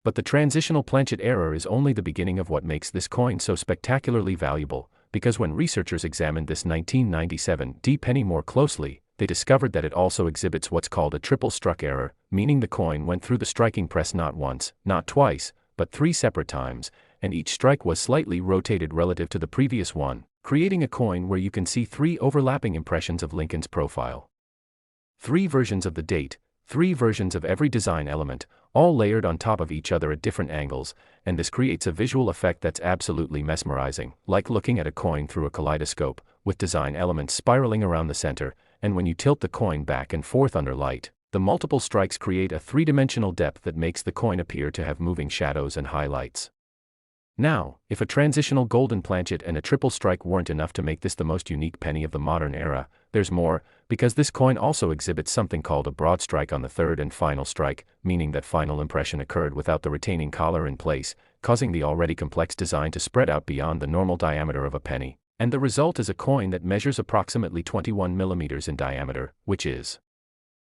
But the transitional planchet error is only the beginning of what makes this coin so spectacularly valuable, because when researchers examined this 1997 D penny more closely, they discovered that it also exhibits what's called a triple struck error, meaning the coin went through the striking press not once, not twice, but 3 separate times, and each strike was slightly rotated relative to the previous one, creating a coin where you can see 3 overlapping impressions of Lincoln's profile. 3 versions of the date, 3 versions of every design element, all layered on top of each other at different angles, and this creates a visual effect that's absolutely mesmerizing, like looking at a coin through a kaleidoscope, with design elements spiraling around the center, and when you tilt the coin back and forth under light, the multiple strikes create a 3-dimensional depth that makes the coin appear to have moving shadows and highlights. Now, if a transitional golden planchet and a triple strike weren't enough to make this the most unique penny of the modern era, there's more, because this coin also exhibits something called a broadstrike on the third and final strike, meaning that final impression occurred without the retaining collar in place, causing the already complex design to spread out beyond the normal diameter of a penny. And the result is a coin that measures approximately 21 millimeters in diameter, which is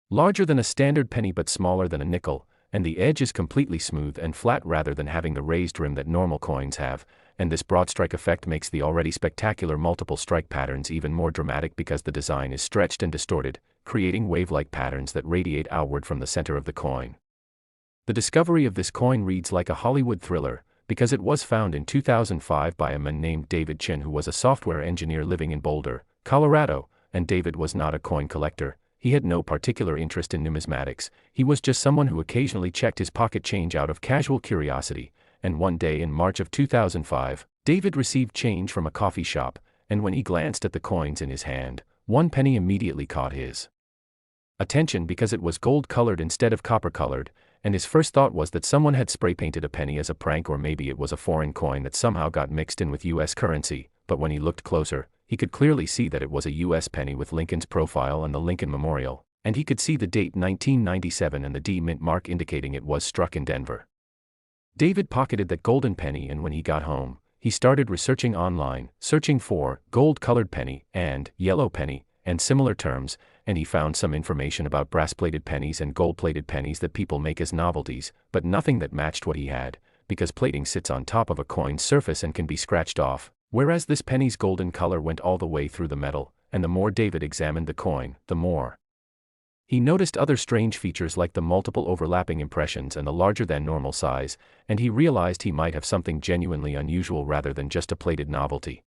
larger than a standard penny but smaller than a nickel, and the edge is completely smooth and flat rather than having the raised rim that normal coins have, and this broadstrike effect makes the already spectacular multiple strike patterns even more dramatic because the design is stretched and distorted, creating wave-like patterns that radiate outward from the center of the coin. The discovery of this coin reads like a Hollywood thriller, because it was found in 2005 by a man named David Chin, who was a software engineer living in Boulder, Colorado, and David was not a coin collector. He had no particular interest in numismatics, he was just someone who occasionally checked his pocket change out of casual curiosity, and one day in March of 2005, David received change from a coffee shop, and when he glanced at the coins in his hand, 1 penny immediately caught his attention because it was gold-colored instead of copper-colored, and his first thought was that someone had spray-painted a penny as a prank, or maybe it was a foreign coin that somehow got mixed in with US currency, but when he looked closer, he could clearly see that it was a US penny with Lincoln's profile and the Lincoln Memorial, and he could see the date 1997 and the D mint mark indicating it was struck in Denver. David pocketed that golden penny, and when he got home, he started researching online, searching for gold-colored penny and yellow penny and similar terms, and he found some information about brass-plated pennies and gold-plated pennies that people make as novelties, but nothing that matched what he had, because plating sits on top of a coin's surface and can be scratched off, whereas this penny's golden color went all the way through the metal, and the more David examined the coin, the more he noticed other strange features like the multiple overlapping impressions and the larger-than-normal size, and he realized he might have something genuinely unusual rather than just a plated novelty.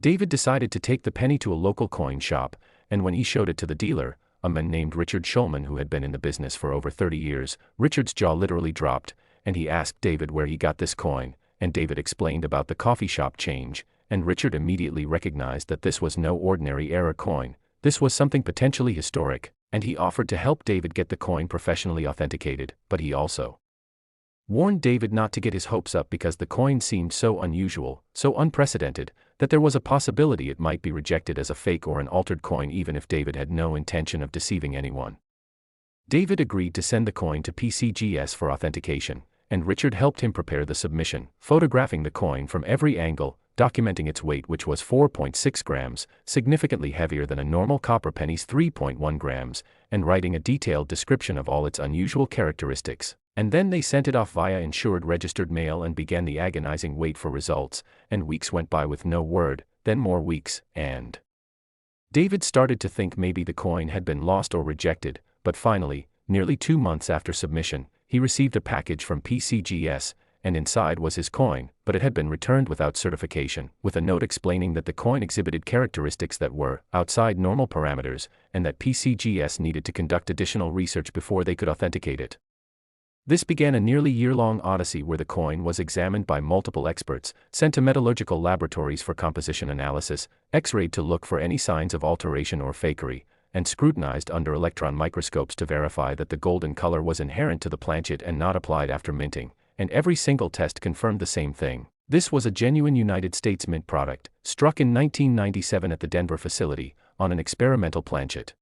David decided to take the penny to a local coin shop, and when he showed it to the dealer, a man named Richard Schulman who had been in the business for over 30 years, Richard's jaw literally dropped, and he asked David where he got this coin, and David explained about the coffee shop change, and Richard immediately recognized that this was no ordinary error coin, this was something potentially historic, and he offered to help David get the coin professionally authenticated, but he also warned David not to get his hopes up because the coin seemed so unusual, so unprecedented, that there was a possibility it might be rejected as a fake or an altered coin even if David had no intention of deceiving anyone. David agreed to send the coin to PCGS for authentication, and Richard helped him prepare the submission, photographing the coin from every angle, documenting its weight, which was 4.6 grams, significantly heavier than a normal copper penny's 3.1 grams, and writing a detailed description of all its unusual characteristics. And then they sent it off via insured registered mail and began the agonizing wait for results, and weeks went by with no word, then more weeks, and David started to think maybe the coin had been lost or rejected, but finally, nearly 2 months after submission, he received a package from PCGS, and inside was his coin, but it had been returned without certification, with a note explaining that the coin exhibited characteristics that were outside normal parameters, and that PCGS needed to conduct additional research before they could authenticate it. This began a nearly year-long odyssey where the coin was examined by multiple experts, sent to metallurgical laboratories for composition analysis, X-rayed to look for any signs of alteration or fakery, and scrutinized under electron microscopes to verify that the golden color was inherent to the planchet and not applied after minting, and every single test confirmed the same thing. This was a genuine United States mint product, struck in 1997 at the Denver facility, on an experimental planchet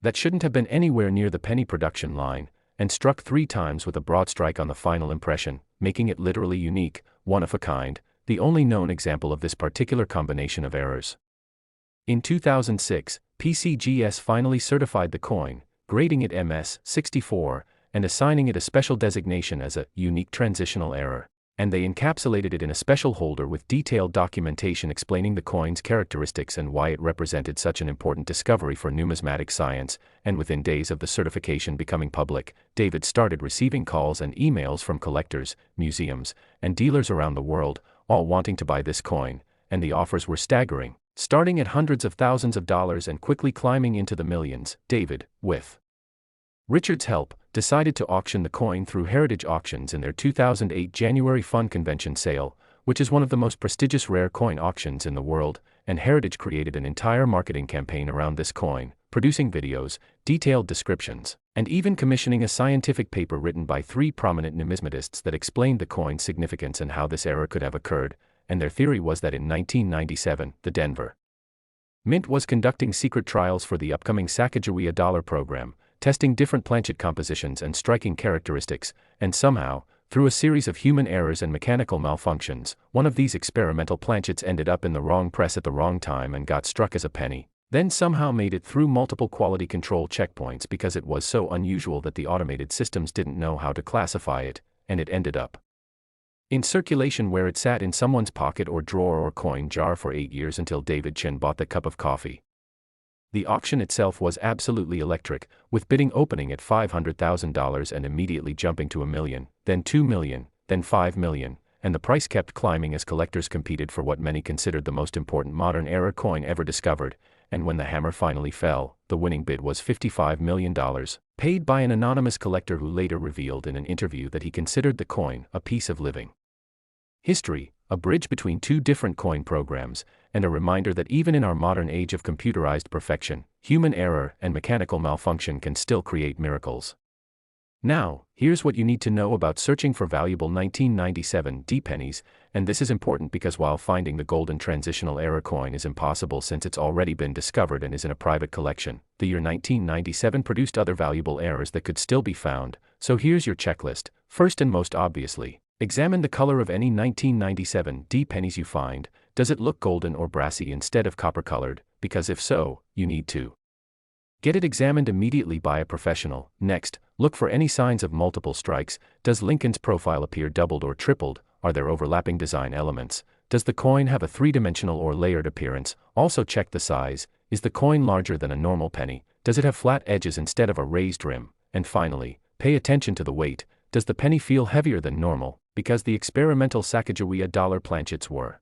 that shouldn't have been anywhere near the penny production line, and struck 3 times with a Broadstrike on the final impression, making it literally unique, one of a kind, the only known example of this particular combination of errors. In 2006, PCGS finally certified the coin, grading it MS-64, and assigning it a special designation as a unique transitional error, and they encapsulated it in a special holder with detailed documentation explaining the coin's characteristics and why it represented such an important discovery for numismatic science, and within days of the certification becoming public, David started receiving calls and emails from collectors, museums, and dealers around the world, all wanting to buy this coin, and the offers were staggering, starting at hundreds of thousands of dollars and quickly climbing into the millions. David, with Richard's help, decided to auction the coin through Heritage Auctions in their 2008 January Fund Convention sale, which is one of the most prestigious rare coin auctions in the world, and Heritage created an entire marketing campaign around this coin, producing videos, detailed descriptions, and even commissioning a scientific paper written by 3 prominent numismatists that explained the coin's significance and how this error could have occurred, and their theory was that in 1997, the Denver Mint was conducting secret trials for the upcoming Sacagawea dollar program, testing different planchet compositions and striking characteristics, and somehow, through a series of human errors and mechanical malfunctions, one of these experimental planchets ended up in the wrong press at the wrong time and got struck as a penny, then somehow made it through multiple quality control checkpoints because it was so unusual that the automated systems didn't know how to classify it, and it ended up in circulation where it sat in someone's pocket or drawer or coin jar for 8 years until David Chin bought the cup of coffee. The auction itself was absolutely electric, with bidding opening at $500,000 and immediately jumping to $1 million, then $2 million, then $5 million, and the price kept climbing as collectors competed for what many considered the most important modern era coin ever discovered, and when the hammer finally fell, the winning bid was $55 million, paid by an anonymous collector who later revealed in an interview that he considered the coin a piece of living history, a bridge between 2 different coin programs, and a reminder that even in our modern age of computerized perfection, human error and mechanical malfunction can still create miracles. Now, here's what you need to know about searching for valuable 1997 D pennies, and this is important because while finding the golden transitional era coin is impossible since it's already been discovered and is in a private collection, the year 1997 produced other valuable eras that could still be found, so here's your checklist. First and most obviously, examine the color of any 1997 D pennies you find. Does it look golden or brassy instead of copper-colored? Because if so, you need to get it examined immediately by a professional. Next, look for any signs of multiple strikes. Does Lincoln's profile appear doubled or tripled? Are there overlapping design elements? Does the coin have a three-dimensional or layered appearance? Also check the size. Is the coin larger than a normal penny? Does it have flat edges instead of a raised rim? And finally, pay attention to the weight. Does the penny feel heavier than normal? Because the experimental Sacagawea dollar planchets were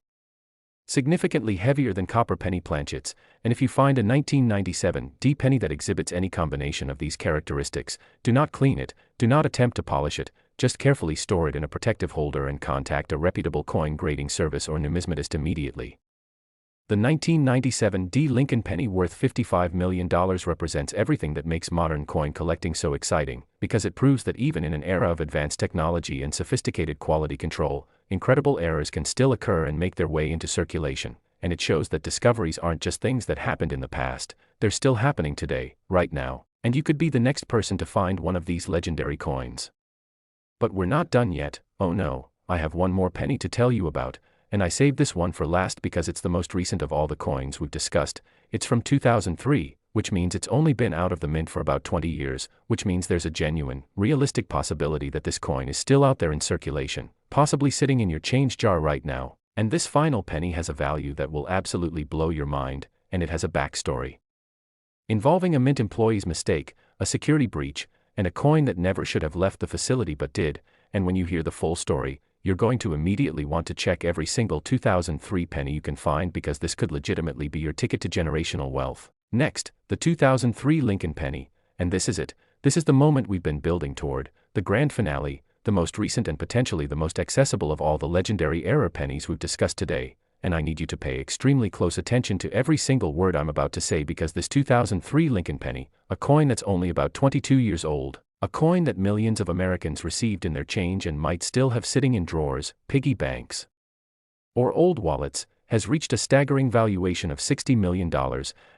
significantly heavier than copper penny planchets, and if you find a 1997 D penny that exhibits any combination of these characteristics, do not clean it, do not attempt to polish it, just carefully store it in a protective holder and contact a reputable coin grading service or numismatist immediately. The 1997 D Lincoln penny worth $55 million represents everything that makes modern coin collecting so exciting, because it proves that even in an era of advanced technology and sophisticated quality control, incredible errors can still occur and make their way into circulation, and it shows that discoveries aren't just things that happened in the past, they're still happening today, right now, and you could be the next person to find one of these legendary coins. But we're not done yet. Oh no, I have one more penny to tell you about, and I saved this one for last because it's the most recent of all the coins we've discussed. It's from 2003, which means it's only been out of the mint for about 20 years, which means there's a genuine, realistic possibility that this coin is still out there in circulation, possibly sitting in your change jar right now. And this final penny has a value that will absolutely blow your mind, and it has a backstory involving a mint employee's mistake, a security breach, and a coin that never should have left the facility but did. And when you hear the full story, you're going to immediately want to check every single 2003 penny you can find because this could legitimately be your ticket to generational wealth. Next, the 2003 Lincoln penny, and this is it. This is the moment we've been building toward, the grand finale, the most recent and potentially the most accessible of all the legendary era pennies we've discussed today, and I need you to pay extremely close attention to every single word I'm about to say because this 2003 Lincoln penny, a coin that's only about 22 years old, a coin that millions of Americans received in their change and might still have sitting in drawers, piggy banks, or old wallets, has reached a staggering valuation of $60 million,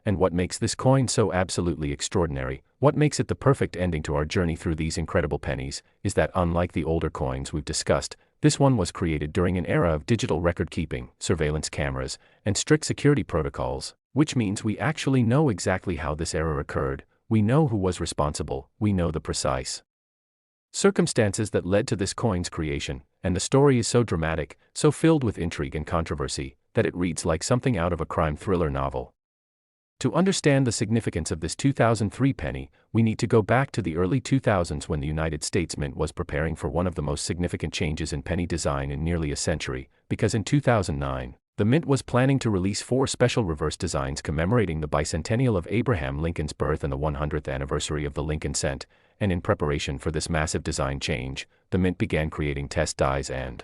and what makes this coin so absolutely extraordinary, what makes it the perfect ending to our journey through these incredible pennies, is that unlike the older coins we've discussed, this one was created during an era of digital record-keeping, surveillance cameras, and strict security protocols, which means we actually know exactly how this error occurred. We know who was responsible, we know the precise circumstances that led to this coin's creation, and the story is so dramatic, so filled with intrigue and controversy, that it reads like something out of a crime thriller novel. To understand the significance of this 2003 penny, we need to go back to the early 2000s when the United States Mint was preparing for one of the most significant changes in penny design in nearly a century, because in 2009, the Mint was planning to release 4 special reverse designs commemorating the bicentennial of Abraham Lincoln's birth and the 100th anniversary of the Lincoln Cent, and in preparation for this massive design change, the Mint began creating test dies and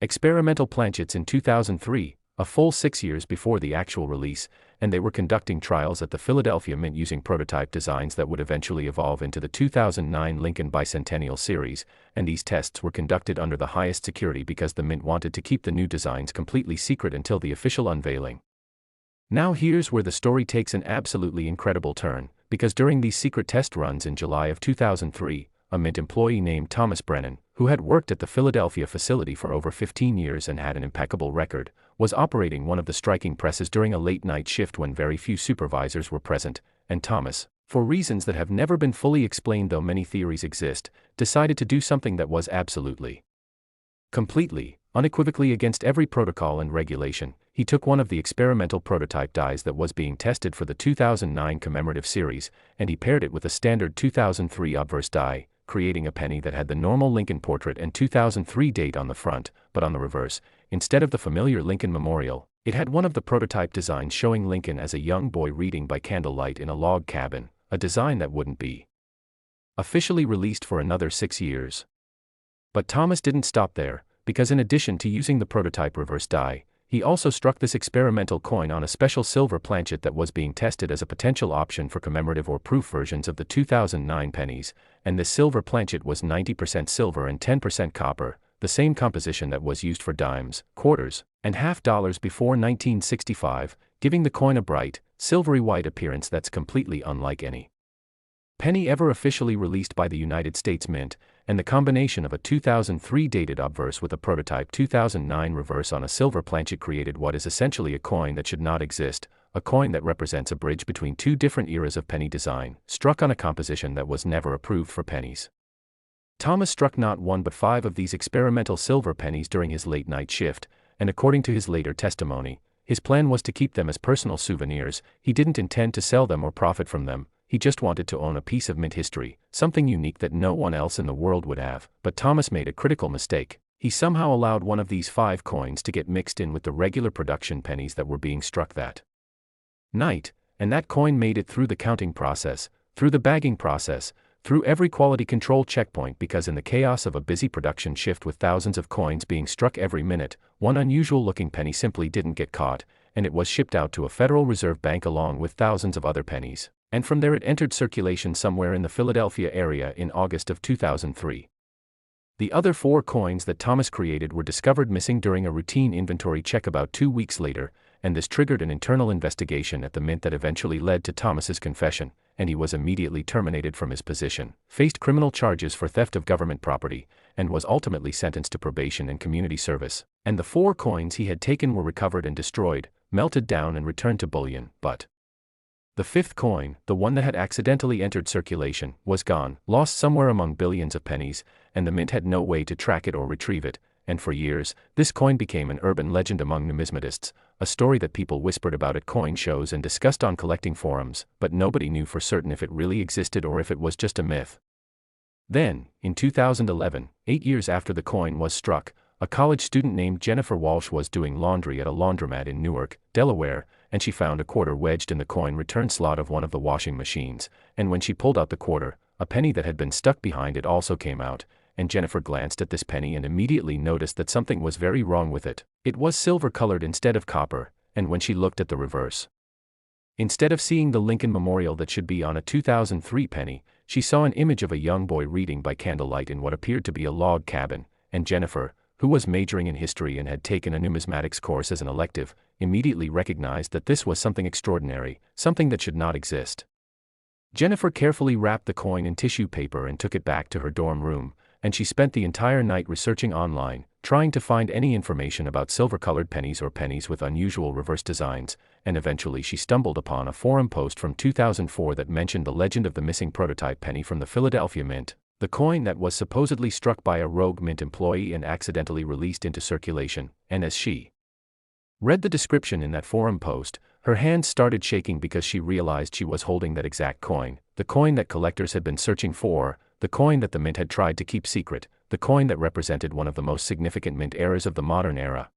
experimental planchets in 2003, a full 6 years before the actual release, and they were conducting trials at the Philadelphia Mint using prototype designs that would eventually evolve into the 2009 Lincoln Bicentennial Series, and these tests were conducted under the highest security because the Mint wanted to keep the new designs completely secret until the official unveiling. Now here's where the story takes an absolutely incredible turn, because during these secret test runs in July of 2003, a Mint employee named Thomas Brennan, who had worked at the Philadelphia facility for over 15 years and had an impeccable record, was operating one of the striking presses during a late-night shift when very few supervisors were present, and Thomas, for reasons that have never been fully explained though many theories exist, decided to do something that was absolutely, completely, unequivocally against every protocol and regulation. He took one of the experimental prototype dies that was being tested for the 2009 commemorative series, and he paired it with a standard 2003 obverse die, creating a penny that had the normal Lincoln portrait and 2003 date on the front, but on the reverse, instead of the familiar Lincoln Memorial, it had one of the prototype designs showing Lincoln as a young boy reading by candlelight in a log cabin, a design that wouldn't be officially released for another 6 years. But Thomas didn't stop there, because in addition to using the prototype reverse die, he also struck this experimental coin on a special silver planchet that was being tested as a potential option for commemorative or proof versions of the 2009 pennies, and this silver planchet was 90% silver and 10% copper, the same composition that was used for dimes, quarters, and half dollars before 1965, giving the coin a bright, silvery white appearance that's completely unlike any penny ever officially released by the United States Mint, and the combination of a 2003 dated obverse with a prototype 2009 reverse on a silver planchet created what is essentially a coin that should not exist, a coin that represents a bridge between two different eras of penny design, struck on a composition that was never approved for pennies. Thomas struck not one but 5 of these experimental silver pennies during his late-night shift, and according to his later testimony, his plan was to keep them as personal souvenirs. He didn't intend to sell them or profit from them. He just wanted to own a piece of mint history, something unique that no one else in the world would have. But Thomas made a critical mistake. He somehow allowed one of these 5 coins to get mixed in with the regular production pennies that were being struck that night, and that coin made it through the counting process, through the bagging process, through every quality control checkpoint, because in the chaos of a busy production shift with thousands of coins being struck every minute, one unusual-looking penny simply didn't get caught, and it was shipped out to a Federal Reserve Bank along with thousands of other pennies. And from there it entered circulation somewhere in the Philadelphia area in August of 2003. The other 4 coins that Thomas created were discovered missing during a routine inventory check about 2 weeks later, and this triggered an internal investigation at the Mint that eventually led to Thomas's confession, and he was immediately terminated from his position, faced criminal charges for theft of government property, and was ultimately sentenced to probation and community service. And the 4 coins he had taken were recovered and destroyed, melted down and returned to bullion, but the 5th coin, the one that had accidentally entered circulation, was gone, lost somewhere among billions of pennies, and the Mint had no way to track it or retrieve it, and for years, this coin became an urban legend among numismatists, a story that people whispered about at coin shows and discussed on collecting forums, but nobody knew for certain if it really existed or if it was just a myth. Then, in 2011, 8 years after the coin was struck, a college student named Jennifer Walsh was doing laundry at a laundromat in Newark, Delaware, and she found a quarter wedged in the coin return slot of one of the washing machines, and when she pulled out the quarter, a penny that had been stuck behind it also came out, and Jennifer glanced at this penny and immediately noticed that something was very wrong with it. It was silver-colored instead of copper, and when she looked at the reverse, instead of seeing the Lincoln Memorial that should be on a 2003 penny, she saw an image of a young boy reading by candlelight in what appeared to be a log cabin, and Jennifer, who was majoring in history and had taken a numismatics course as an elective, immediately recognized that this was something extraordinary, something that should not exist. Jennifer carefully wrapped the coin in tissue paper and took it back to her dorm room, and she spent the entire night researching online, trying to find any information about silver-colored pennies or pennies with unusual reverse designs, and eventually she stumbled upon a forum post from 2004 that mentioned the legend of the missing prototype penny from the Philadelphia Mint, the coin that was supposedly struck by a rogue Mint employee and accidentally released into circulation, and as she read the description in that forum post, her hands started shaking because she realized she was holding that exact coin, the coin that collectors had been searching for, the coin that the Mint had tried to keep secret, the coin that represented one of the most significant Mint eras of the modern era.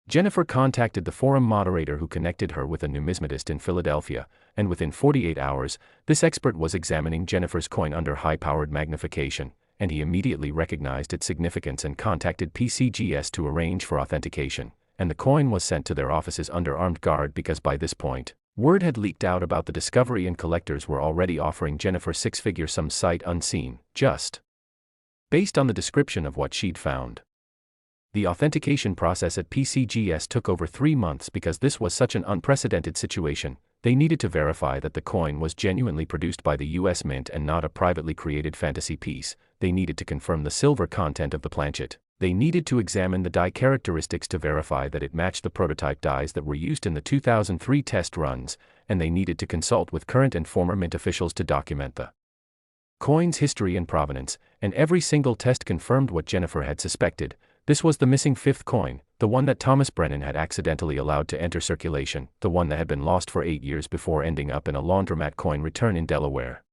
Jennifer contacted the forum moderator who connected her with a numismatist in Philadelphia, and within 48 hours, this expert was examining Jennifer's coin under high-powered magnification, and he immediately recognized its significance and contacted PCGS to arrange for authentication, and the coin was sent to their offices under armed guard because by this point, word had leaked out about the discovery and collectors were already offering Jennifer 6-figure sums sight unseen, just based on the description of what she'd found. The authentication process at PCGS took over 3 months because this was such an unprecedented situation. They needed to verify that the coin was genuinely produced by the US Mint and not a privately created fantasy piece. They needed to confirm the silver content of the planchet. They needed to examine the die characteristics to verify that it matched the prototype dies that were used in the 2003 test runs, and they needed to consult with current and former Mint officials to document the coin's history and provenance, and every single test confirmed what Jennifer had suspected. This was the missing 5th coin, the one that Thomas Brennan had accidentally allowed to enter circulation, the one that had been lost for 8 years before ending up in a laundromat coin return in Delaware.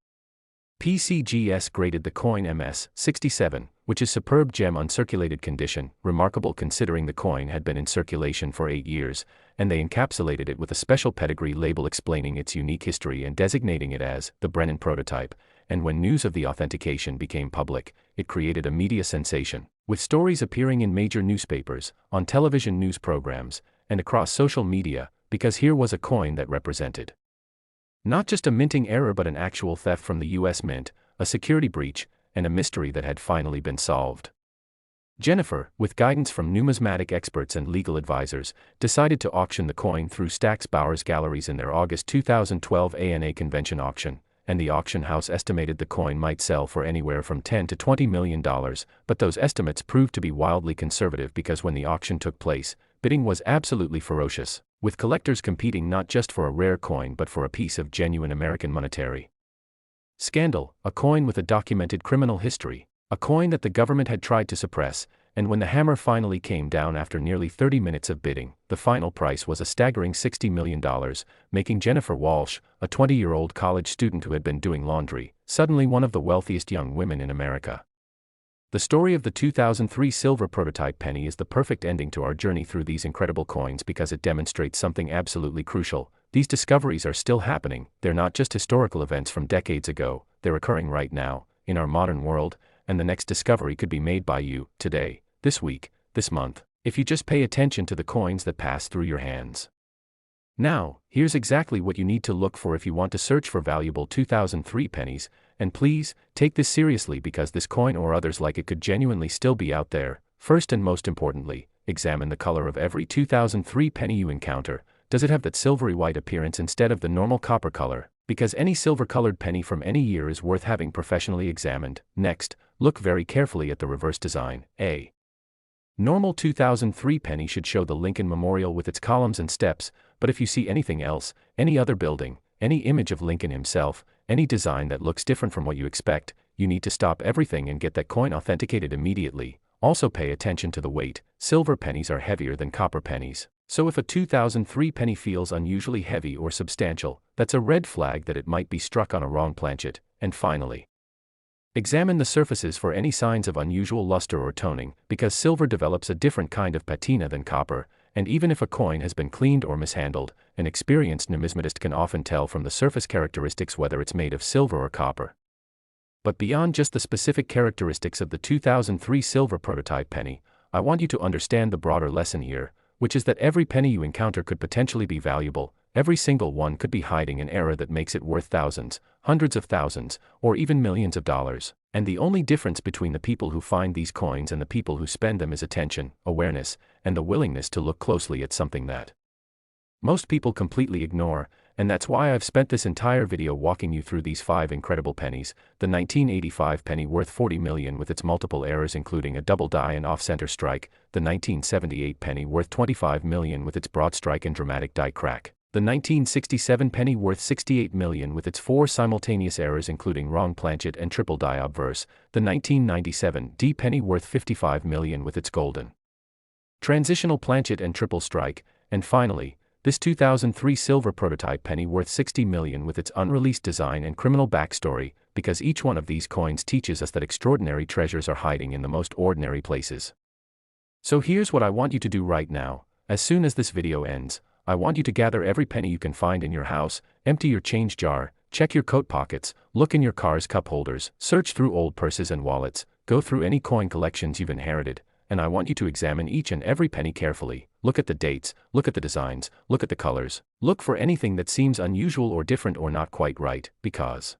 PCGS graded the coin MS-67, which is superb gem uncirculated condition, remarkable considering the coin had been in circulation for 8 years, and they encapsulated it with a special pedigree label explaining its unique history and designating it as the Brennan prototype, and when news of the authentication became public, it created a media sensation, with stories appearing in major newspapers, on television news programs, and across social media, because here was a coin that represented not just a minting error but an actual theft from the US Mint, a security breach, and a mystery that had finally been solved. Jennifer, with guidance from numismatic experts and legal advisors, decided to auction the coin through Stack's Bowers Galleries in their August 2012 ANA convention auction, and the auction house estimated the coin might sell for anywhere from $10 to $20 million, but those estimates proved to be wildly conservative because when the auction took place, bidding was absolutely ferocious, with collectors competing not just for a rare coin but for a piece of genuine American monetary scandal, a coin with a documented criminal history, a coin that the government had tried to suppress, and when the hammer finally came down after nearly 30 minutes of bidding, the final price was a staggering $60 million, making Jennifer Walsh, a 20-year-old college student who had been doing laundry, suddenly one of the wealthiest young women in America. The story of the 2003 silver prototype penny is the perfect ending to our journey through these incredible coins because it demonstrates something absolutely crucial. These discoveries are still happening. They're not just historical events from decades ago, they're occurring right now, in our modern world, and the next discovery could be made by you, today, this week, this month, if you just pay attention to the coins that pass through your hands. Now, here's exactly what you need to look for if you want to search for valuable 2003 pennies, and please, take this seriously because this coin or others like it could genuinely still be out there. First and most importantly, examine the color of every 2003 penny you encounter. Does it have that silvery white appearance instead of the normal copper color? Because any silver-colored penny from any year is worth having professionally examined. Next, look very carefully at the reverse design. A normal 2003 penny should show the Lincoln Memorial with its columns and steps, but if you see anything else, any other building, any image of Lincoln himself, any design that looks different from what you expect, you need to stop everything and get that coin authenticated immediately. Also pay attention to the weight. Silver pennies are heavier than copper pennies. So if a 2003 penny feels unusually heavy or substantial, that's a red flag that it might be struck on a wrong planchet. And finally, examine the surfaces for any signs of unusual luster or toning, because silver develops a different kind of patina than copper, and even if a coin has been cleaned or mishandled, an experienced numismatist can often tell from the surface characteristics whether it's made of silver or copper. But beyond just the specific characteristics of the 2003 silver prototype penny, I want you to understand the broader lesson here, which is that every penny you encounter could potentially be valuable. Every single one could be hiding an error that makes it worth thousands, hundreds of thousands, or even millions of dollars. And the only difference between the people who find these coins and the people who spend them is attention, awareness, and the willingness to look closely at something that most people completely ignore, and that's why I've spent this entire video walking you through these 5 incredible pennies. The 1985 penny worth $40 million with its multiple errors including a double die and off-center strike, the 1978 penny worth $25 million with its Broadstrike and dramatic die crack, the 1967 penny worth $68 million with its 4 simultaneous errors including wrong planchet and triple die obverse, the 1997 D penny worth $55 million with its golden transitional planchet and triple strike, and finally, this 2003 silver prototype penny worth $60 million with its unreleased design and criminal backstory, because each one of these coins teaches us that extraordinary treasures are hiding in the most ordinary places. So here's what I want you to do right now. As soon as this video ends, I want you to gather every penny you can find in your house, empty your change jar, check your coat pockets, look in your car's cup holders, search through old purses and wallets, go through any coin collections you've inherited, and I want you to examine each and every penny carefully. Look at the dates, look at the designs, look at the colors, look for anything that seems unusual or different or not quite right, because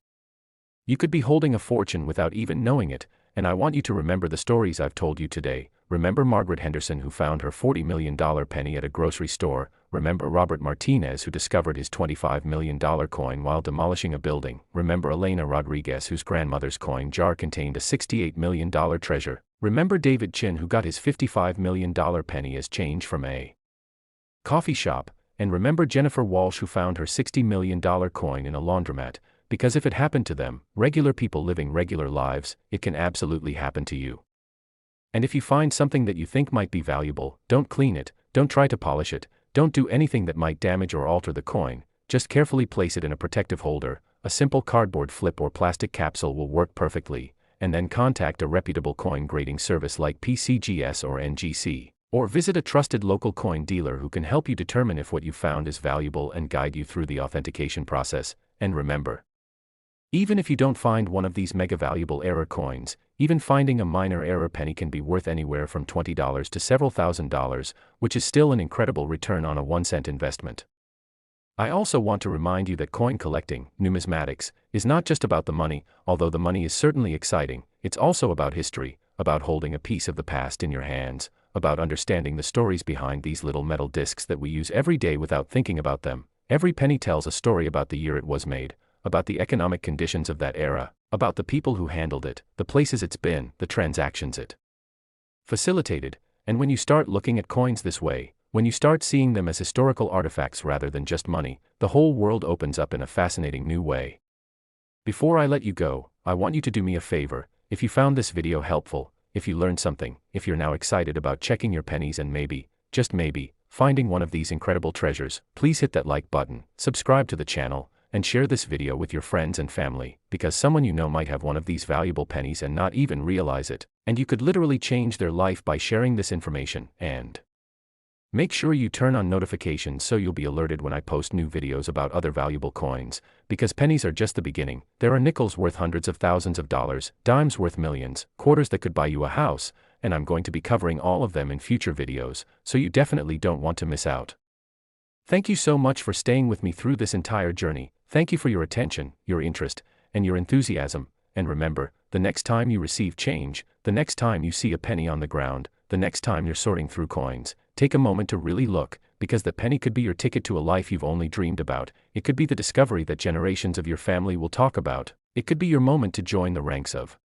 you could be holding a fortune without even knowing it. And I want you to remember the stories I've told you today. Remember Margaret Henderson who found her $40 million penny at a grocery store. Remember Robert Martinez who discovered his $25 million coin while demolishing a building. Remember Elena Rodriguez whose grandmother's coin jar contained a $68 million treasure. Remember David Chin who got his $55 million penny as change from a coffee shop. And remember Jennifer Walsh who found her $60 million coin in a laundromat. Because if it happened to them, regular people living regular lives, it can absolutely happen to you. And if you find something that you think might be valuable, don't clean it, don't try to polish it, don't do anything that might damage or alter the coin, just carefully place it in a protective holder. A simple cardboard flip or plastic capsule will work perfectly, and then contact a reputable coin grading service like PCGS or NGC, or visit a trusted local coin dealer who can help you determine if what you found is valuable and guide you through the authentication process. And remember, Even if you don't find one of these mega valuable error coins, even finding a minor error penny can be worth anywhere from $20 to several $1,000s, which is still an incredible return on a 1-cent investment. I also want to remind you that coin collecting, numismatics, is not just about the money, although the money is certainly exciting. It's also about history, about holding a piece of the past in your hands, about understanding the stories behind these little metal discs that we use every day without thinking about them. Every penny tells a story about the year it was made, about the economic conditions of that era, about the people who handled it, the places it's been, the transactions it facilitated. And when you start looking at coins this way, when you start seeing them as historical artifacts rather than just money, the whole world opens up in a fascinating new way. Before I let you go, I want you to do me a favor. If you found this video helpful, if you learned something, if you're now excited about checking your pennies and maybe, just maybe, finding one of these incredible treasures, please hit that like button, subscribe to the channel, and share this video with your friends and family, because someone you know might have one of these valuable pennies and not even realize it, and you could literally change their life by sharing this information. And make sure you turn on notifications so you'll be alerted when I post new videos about other valuable coins, because pennies are just the beginning. There are nickels worth hundreds of thousands of dollars, dimes worth millions, quarters that could buy you a house, and I'm going to be covering all of them in future videos, so you definitely don't want to miss out. Thank you so much for staying with me through this entire journey. Thank you for your attention, your interest, and your enthusiasm. And remember, the next time you receive change, the next time you see a penny on the ground, the next time you're sorting through coins, take a moment to really look, because the penny could be your ticket to a life you've only dreamed about. It could be the discovery that generations of your family will talk about. It could be your moment to join the ranks of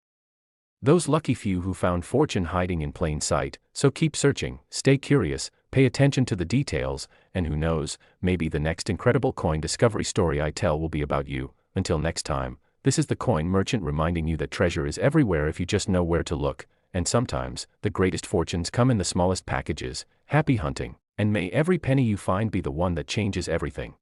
those lucky few who found fortune hiding in plain sight. So keep searching, stay curious, pay attention to the details, and who knows, maybe the next incredible coin discovery story I tell will be about you. Until next time, this is the Coin Merchant reminding you that treasure is everywhere if you just know where to look, and sometimes, the greatest fortunes come in the smallest packages. Happy hunting, and may every penny you find be the one that changes everything.